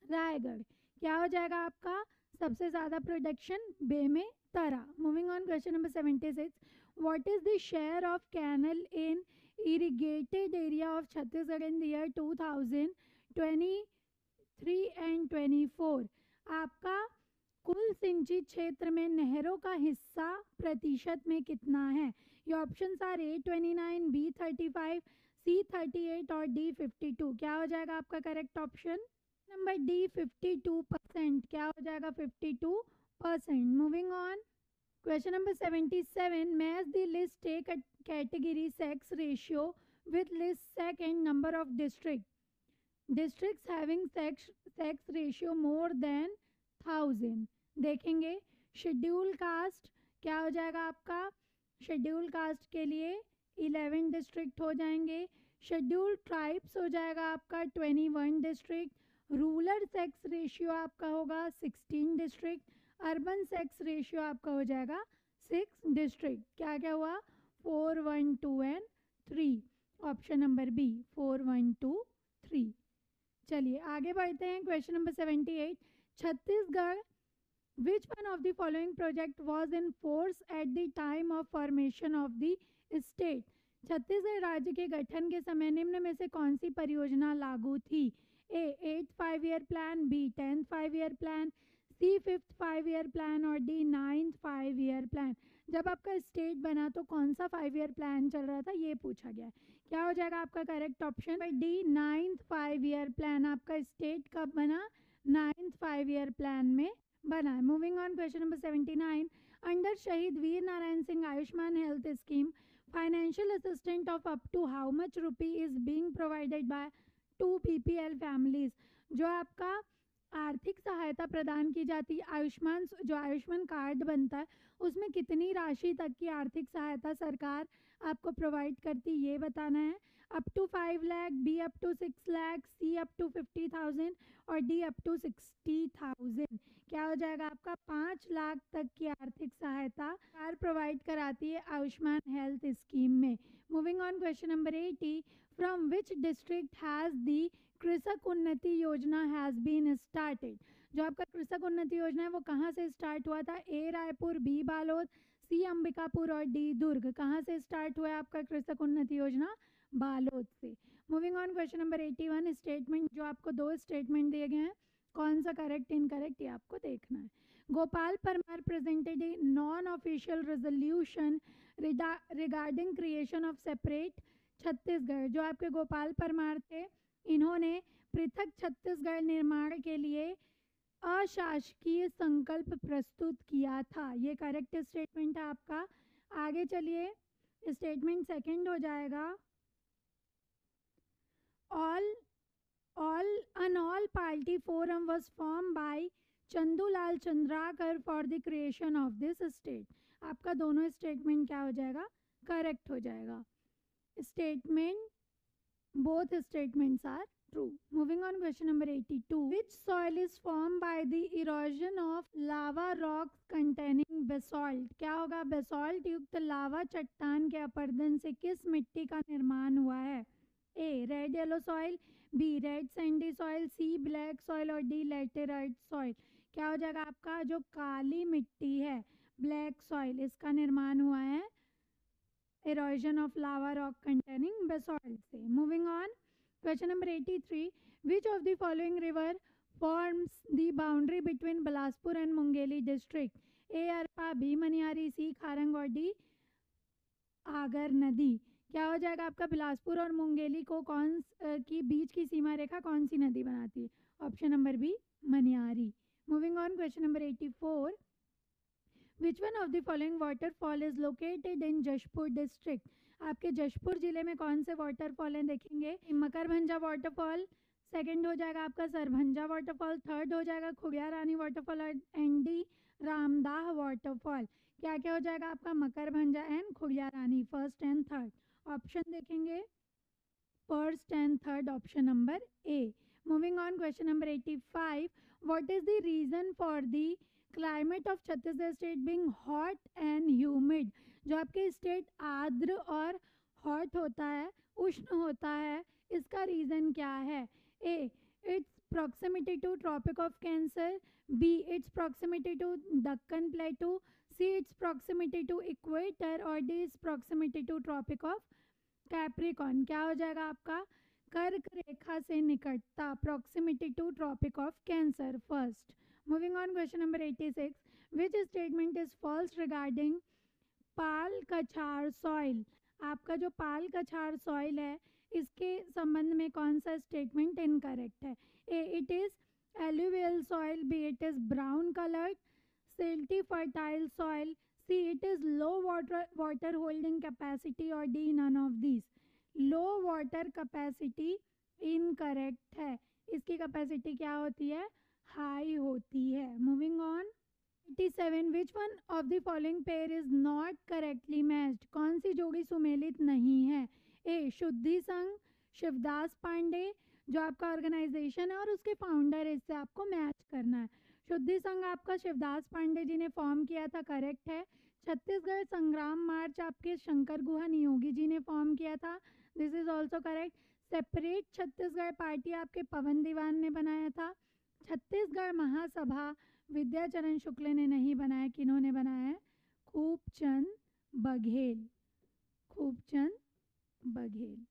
रायगढ़। क्या हो जाएगा आपका? सबसे ज़्यादा production Bemetara. Moving on, question number 76, what is the share of canal in irrigated area of Chhattisgarh in the year 2023 and 24? आपका कुल सिंचित क्षेत्र में नहरों का हिस्सा प्रतिशत में कितना है? ये ऑप्शंस आर ए 29, बी 35, सी 38 और डी 52। क्या हो जाएगा आपका करेक्ट ऑप्शन? Number D 52%। क्या हो जाएगा? 52%। Moving on, question number 77, match the list, take a category sex ratio with list second number of districts having sex ratio more than 1000। देखेंगे schedule caste क्या हो जाएगा आपका? शेड्यूल कास्ट के लिए 11 डिस्ट्रिक्ट हो जाएंगे। शेड्यूल ट्राइब्स हो जाएगा आपका 21 डिस्ट्रिक्ट। रूरल सेक्स रेशियो आपका होगा 16 डिस्ट्रिक्ट। अर्बन सेक्स रेशियो आपका हो जाएगा 6 डिस्ट्रिक्ट। क्या क्या हुआ? 4, 1, 2 एंड 3, ऑप्शन नंबर बी 4, 1, 2, 3। चलिए आगे बढ़ते हैं। Question number 78, Chhattisgarh, which one of the following project was in force at the time of formation of the state? Chhattisgarh राज्य के गठन के समय निम्न में से कौन सी परियोजना लागू थी? A 8th 5 year plan, B 10th 5 year plan, C 5th 5 year plan और डी 9th 5 ईयर प्लान। जब आपका स्टेट बना तो कौन सा 5 ईयर प्लान चल रहा था ये पूछा गया है। क्या हो जाएगा आपका correct option? D 9th 5 year plan. आपका स्टेट कब बना? 9th 5 ईयर प्लान में बना है। Moving on, question number 79। Under Shaheed Veer Narayan Singh Ayushman health scheme financial assistance of up to how much rupee is being provided by 2 BPL families। जो आपका आर्थिक सहायता प्रदान की जाती है जो आयुष्मान कार्ड बनता है उसमें कितनी राशि तक की आर्थिक सहायता सरकार आपको प्रोवाइड करती है ये बताना है। Up to 5 lakh, B up to 6 lakh, C up to 50,000 और डी अप टू 60,000। क्या हो जाएगा आपका? 5 लाख तक की आर्थिक सहायता सरकार प्रोवाइड कराती है आयुष्मान हेल्थ स्कीम में। Moving on, question number 80। From which district has the कृषक उन्नति योजना हैज़ बीन स्टार्टेड। जो आपका कृषक उन्नति योजना है वो कहाँ से स्टार्ट हुआ था? ए रायपुर, बी बालोद, सी अंबिकापुर और डी दुर्ग। कहाँ से स्टार्ट हुआ है आपका कृषक उन्नति योजना? बालोद से। Moving on, question number 81। Statement, जो आपको 2 स्टेटमेंट दिए गए हैं, कौन सा करेक्ट इनकरेक्ट ये आपको देखना है। Gopal Parmar presented a non official resolution regarding creation of separate Chhattisgarh. जो आपके गोपाल परमार थे इन्होंने पृथक छत्तीसगढ़ निर्माण के लिए अशासकीय संकल्प प्रस्तुत किया था। ये करेक्ट स्टेटमेंट है आपका। आगे चलिए, स्टेटमेंट सेकंड हो जाएगा। An all-party forum was formed by Chandulal Chandrakar for the creation of this state। आपका दोनों स्टेटमेंट क्या हो जाएगा? करेक्ट हो जाएगा। Statement, both statements are true। Moving on, question number 82। Which soil is formed by the erosion of lava rocks containing basalt। क्या होगा? Basalt युक्त लावा चट्टान के अपरदन से किस मिट्टी का निर्माण हुआ है? A red yellow soil, B red sandy soil, C black soil और डी लैटेराइट सॉइल। क्या हो जाएगा आपका? जो काली मिट्टी है ब्लैक सॉइल, इसका निर्माण हुआ है erosion of lava rock containing basalt से। Moving on, question number 83। Which of the following river forms the boundary between Bilaspur and Mungeli district? A Arpa, B Maniyari, C Kharang और डी आगर नदी। क्या हो जाएगा आपका? बिलासपुर और मुंगेली को कौन की बीच की सीमा रेखा कौन सी नदी बनाती है? Option number B Maniyari. Moving on, question number 84। Which one of the following waterfall is located in Jashpur district? आपके जशपुर जिले में कौन से वाटरफॉल हैं देखेंगे। मकरभंजा वाटरफॉल, सेकंड हो जाएगा आपका सरभंजा वाटरफॉल, थर्ड हो जाएगा खुड़िया रानी वाटरफॉल और एंड डी रामदाह वाटरफॉल। क्या क्या हो जाएगा आपका? Makarbhanja and Khudiya Rani, first and third. Option देखेंगे first and third, option number A. Moving on, question number 85। What is the reason for the climate of Chhattisgarh state being hot and humid? जो आपके state आर्द्र और हॉट होता है, उष्ण होता है, इसका रीज़न क्या है? A its proximity to tropic of cancer, B its proximity to Deccan plateau, C its proximity to equator और D its proximity to tropic of capricorn. क्या हो जाएगा आपका? कर्क रेखा से निकटता, proximity to tropic of cancer, first. Moving on, question number 86। Which statement is false regarding पाल कछार सॉइल? आपका जो पाल कछार सॉइल है इसके संबंध में कौन सा स्टेटमेंट इनकरेक्ट है? A it is alluvial soil, B it is brown coloured silty fertile soil, C it is low water holding capacity और D none of these. Low water capacity incorrect है, इसकी कैपेसिटी क्या होती है? High होती है। Moving on, 87। Which one of the following pair is not correctly matched? कौन सी जोड़ी सुमेलित नहीं है? ए शुद्धि संघ, शिवदास पांडे, जो आपका ऑर्गेनाइजेशन है और उसके फाउंडर है, इससे आपको मैच करना है। शुद्धि संघ आपका शिवदास पांडे जी ने फॉर्म किया था, करेक्ट है। छत्तीसगढ़ संग्राम मार्च आपके शंकर गुहा नियोगी जी ने फॉर्म किया था, this is also correct. Separate Chhattisgarh party आपके पवन दीवान ने बनाया था। छत्तीसगढ़ महासभा विद्याचरण शुक्ल ने नहीं बनाया, किन्होंने बनाया है? खूबचंद बघेल, खूबचंद बघेल।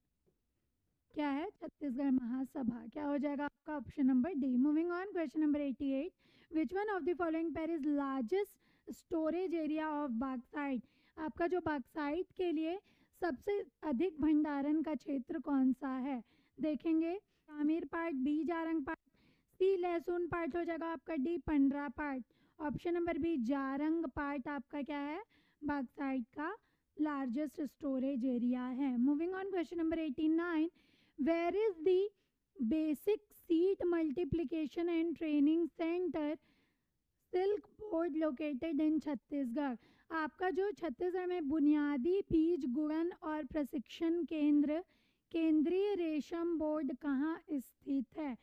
क्या है? छत्तीसगढ़ महासभा। क्या हो जाएगा आपका? Option number D. Moving on, question number 88, which one of the following pair is largest storage area of bauxite? आपका जो बॉक्साइट के लिए सबसे अधिक भंडारण का क्षेत्र कौन सा है? देखेंगे, कामेर पार्ट, बी जारंग पार्ट, सी लहसुन पार्ट हो जाएगा आपका, D Pandra Pat. Option number B Jarang Pat आपका क्या है? बॉक्साइट का लार्जेस्ट स्टोरेज एरिया है। Moving on, question number 89, where is the basic seed multiplication and training center silk board located in Chhattisgarh? आपका जो छत्तीसगढ़ में बुनियादी बीज गुणन और प्रशिक्षण केंद्र केंद्रीय रेशम बोर्ड कहाँ स्थित है?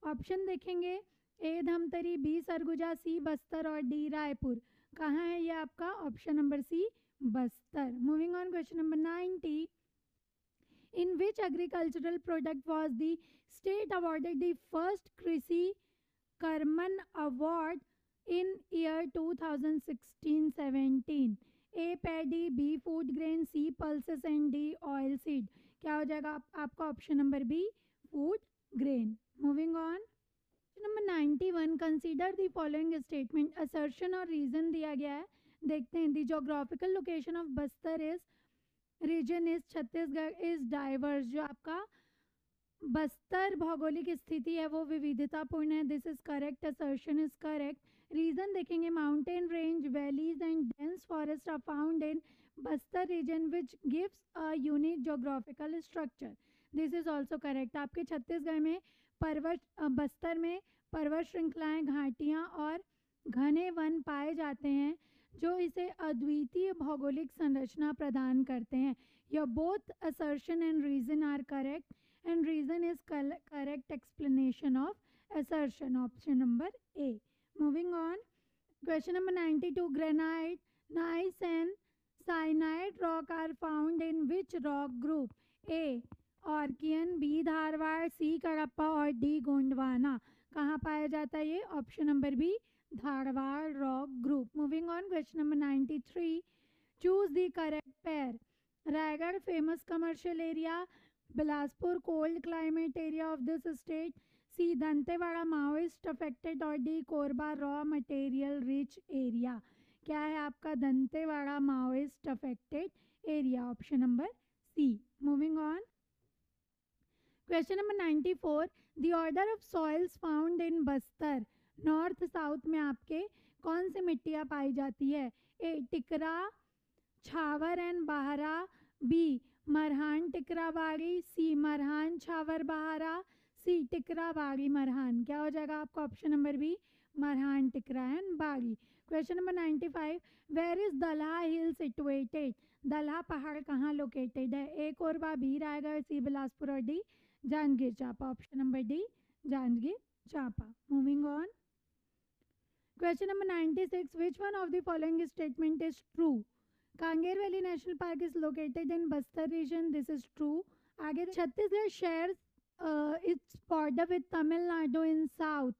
ऑप्शन देखेंगे, A Dhamtari, B Surguja, C Bastar और डी रायपुर। कहाँ है ये आपका? Option number C Bastar. Moving on, question number 90, in which agricultural product was the state awarded the first Krishi Karman Award in year 2016-17? A paddy, B food grain, C pulses and D oil seed। क्या हो जाएगा आपका? Option number B food grain. Moving on, number 91, consider the following statement. Assertion और reason दिया गया है, देखते हैं। The geographical location of Bastar is reason is Chhattisgarh is diverse. जो आपका बस्तर भौगोलिक स्थिति है वो विविधतापूर्ण है, this is correct, assertion is correct. Reason देखेंगे, mountain range, valleys and dense forest are found in Bastar region which gives a unique geographical structure, this is also correct. आपके छत्तीसगढ़ में बस्तर में पर्वत श्रृंखलाएं, घाटियां और घने वन पाए जाते हैं जो इसे अद्वितीय भौगोलिक संरचना प्रदान करते हैं। Your both assertion and reason are correct and reason is correct explanation of assertion, option number A. Moving on, question number 92, granite, gneiss and cyanide rock are found in which rock group? A. Orchian, B. Dharwar, C. Cuddapah और D. Gondwana. कहाँ पाया जाता है ये? Option number B Dharwar rock group. Moving on, question number 93, choose the correct pair. Raigarh famous commercial area, Bilaspur cold climate area of this state, C Dantewada Maoist affected और D Korba raw material rich area. क्या है आपका? Dantewada Maoist affected area, option number C. Moving on, question number 94, the order of soils found in Bastar, north south में आपके कौन सी मिट्टियाँ पाई जाती है? ए टिकरा, छावर एंड बहारा, बी मरहान टिकरा बाड़ी, सी मरहान छावर बहारा, सी टिकरा बाड़ी मरहान। क्या हो जाएगा आपका? Option number B Marhan Tikra and Badi. Question number 95, where is Dalha hill situated? Dalha पहाड़ कहाँ लोकेटेड है? A Korba, B Raigarh, C Bilaspur और D Janjgir Champa. Option number D Janjgir Champa. Moving on, question number 96, which one of the following statement is true? Kanger valley national park is located in Bastar region, this is true. आगे, Chhattisgarh shares its border with Tamil Nadu in south,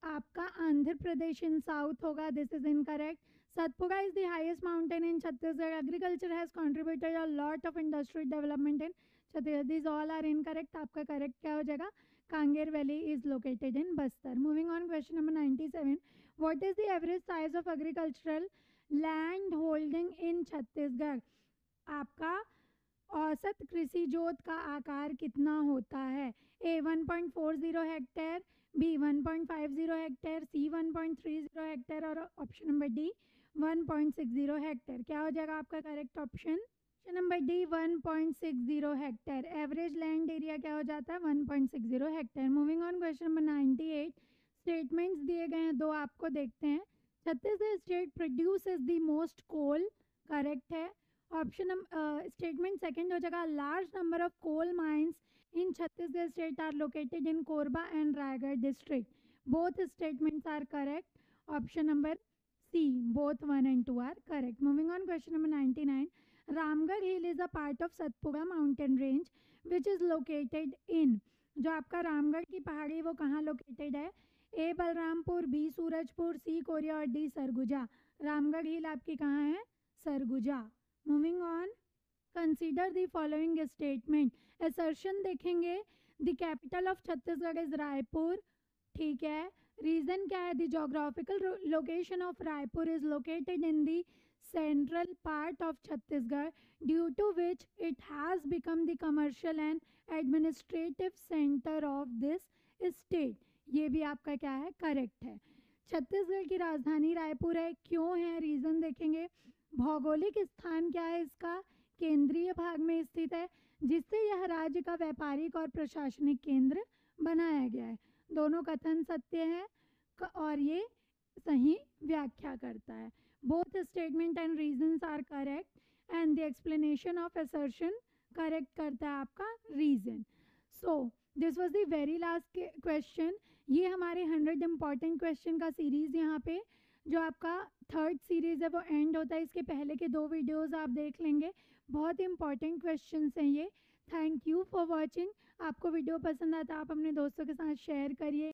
आपका Andhra Pradesh in south होगा, this is incorrect. Satpura is the highest mountain in Chhattisgarh, agriculture has contributed a lot of industry development in Chhattisgarh, this all are incorrect. आपका correct क्या हो जाएगा? Kanger valley is located in Bastar. Moving on, question number 97, what is the average size of agricultural land holding in Chhattisgarh? आपका औसत कृषि जोत का आकार कितना होता है? ए 1.40 hectare, B 1.50 hectare, C 1.30 hectare और ऑप्शन नंबर डी 1.60 हेक्टेयर। क्या हो जाएगा आपका correct option? Option number D 1.60 hectare. Average land area क्या हो जाता है? 1.60 hectare. Moving on, question number 98, statements दिए गए हैं दो, आपको देखते हैं। Chhattisgarh state produces the most coal, correct है। ऑप्शन स्टेटमेंट सेकंड हो जाएगा, large number of coal mines in Chhattisgarh state are located in Korba and Raigarh district, both statements are correct. Option number C both 1 and 2 are correct. Moving on, question number 99, Ramgarh hill is a part of Satpura mountain range which is located in, जो आपका रामगढ़ की पहाड़ी वो कहाँ located है? A Balrampur, B Surajpur, C Koriya और D Surguja. Ramgarh hill आपकी कहाँ है? Surguja. Moving on, consider the following statement. Assertion देखेंगे, the capital of Chhattisgarh is Raipur, ठीक है। रीजन क्या है, the geographical location of Raipur is located in the central part of Chhattisgarh due to which it has become the commercial and administrative centre of this state. ये भी आपका क्या है, करेक्ट है। छत्तीसगढ़ की राजधानी रायपुर है, क्यों है, रीजन देखेंगे। भौगोलिक स्थान क्या है इसका, केंद्रीय भाग में स्थित है, जिससे यह राज्य का व्यापारिक और प्रशासनिक केंद्र बनाया गया है। दोनों कथन सत्य है और ये सही व्याख्या करता है। Both statement and reasons are correct and the explanation of assertion correct करता है आपका reason. So this was the very last question. ये हमारे 100 इम्पॉर्टेंट क्वेश्चन का सीरीज़ यहाँ पे जो आपका थर्ड सीरीज़ है वो एंड होता है। इसके पहले के 2 वीडियोस आप देख लेंगे, बहुत इंपॉर्टेंट क्वेश्चंस हैं ये। Thank you for watching. आपको वीडियो पसंद आता है आप अपने दोस्तों के साथ शेयर करिए।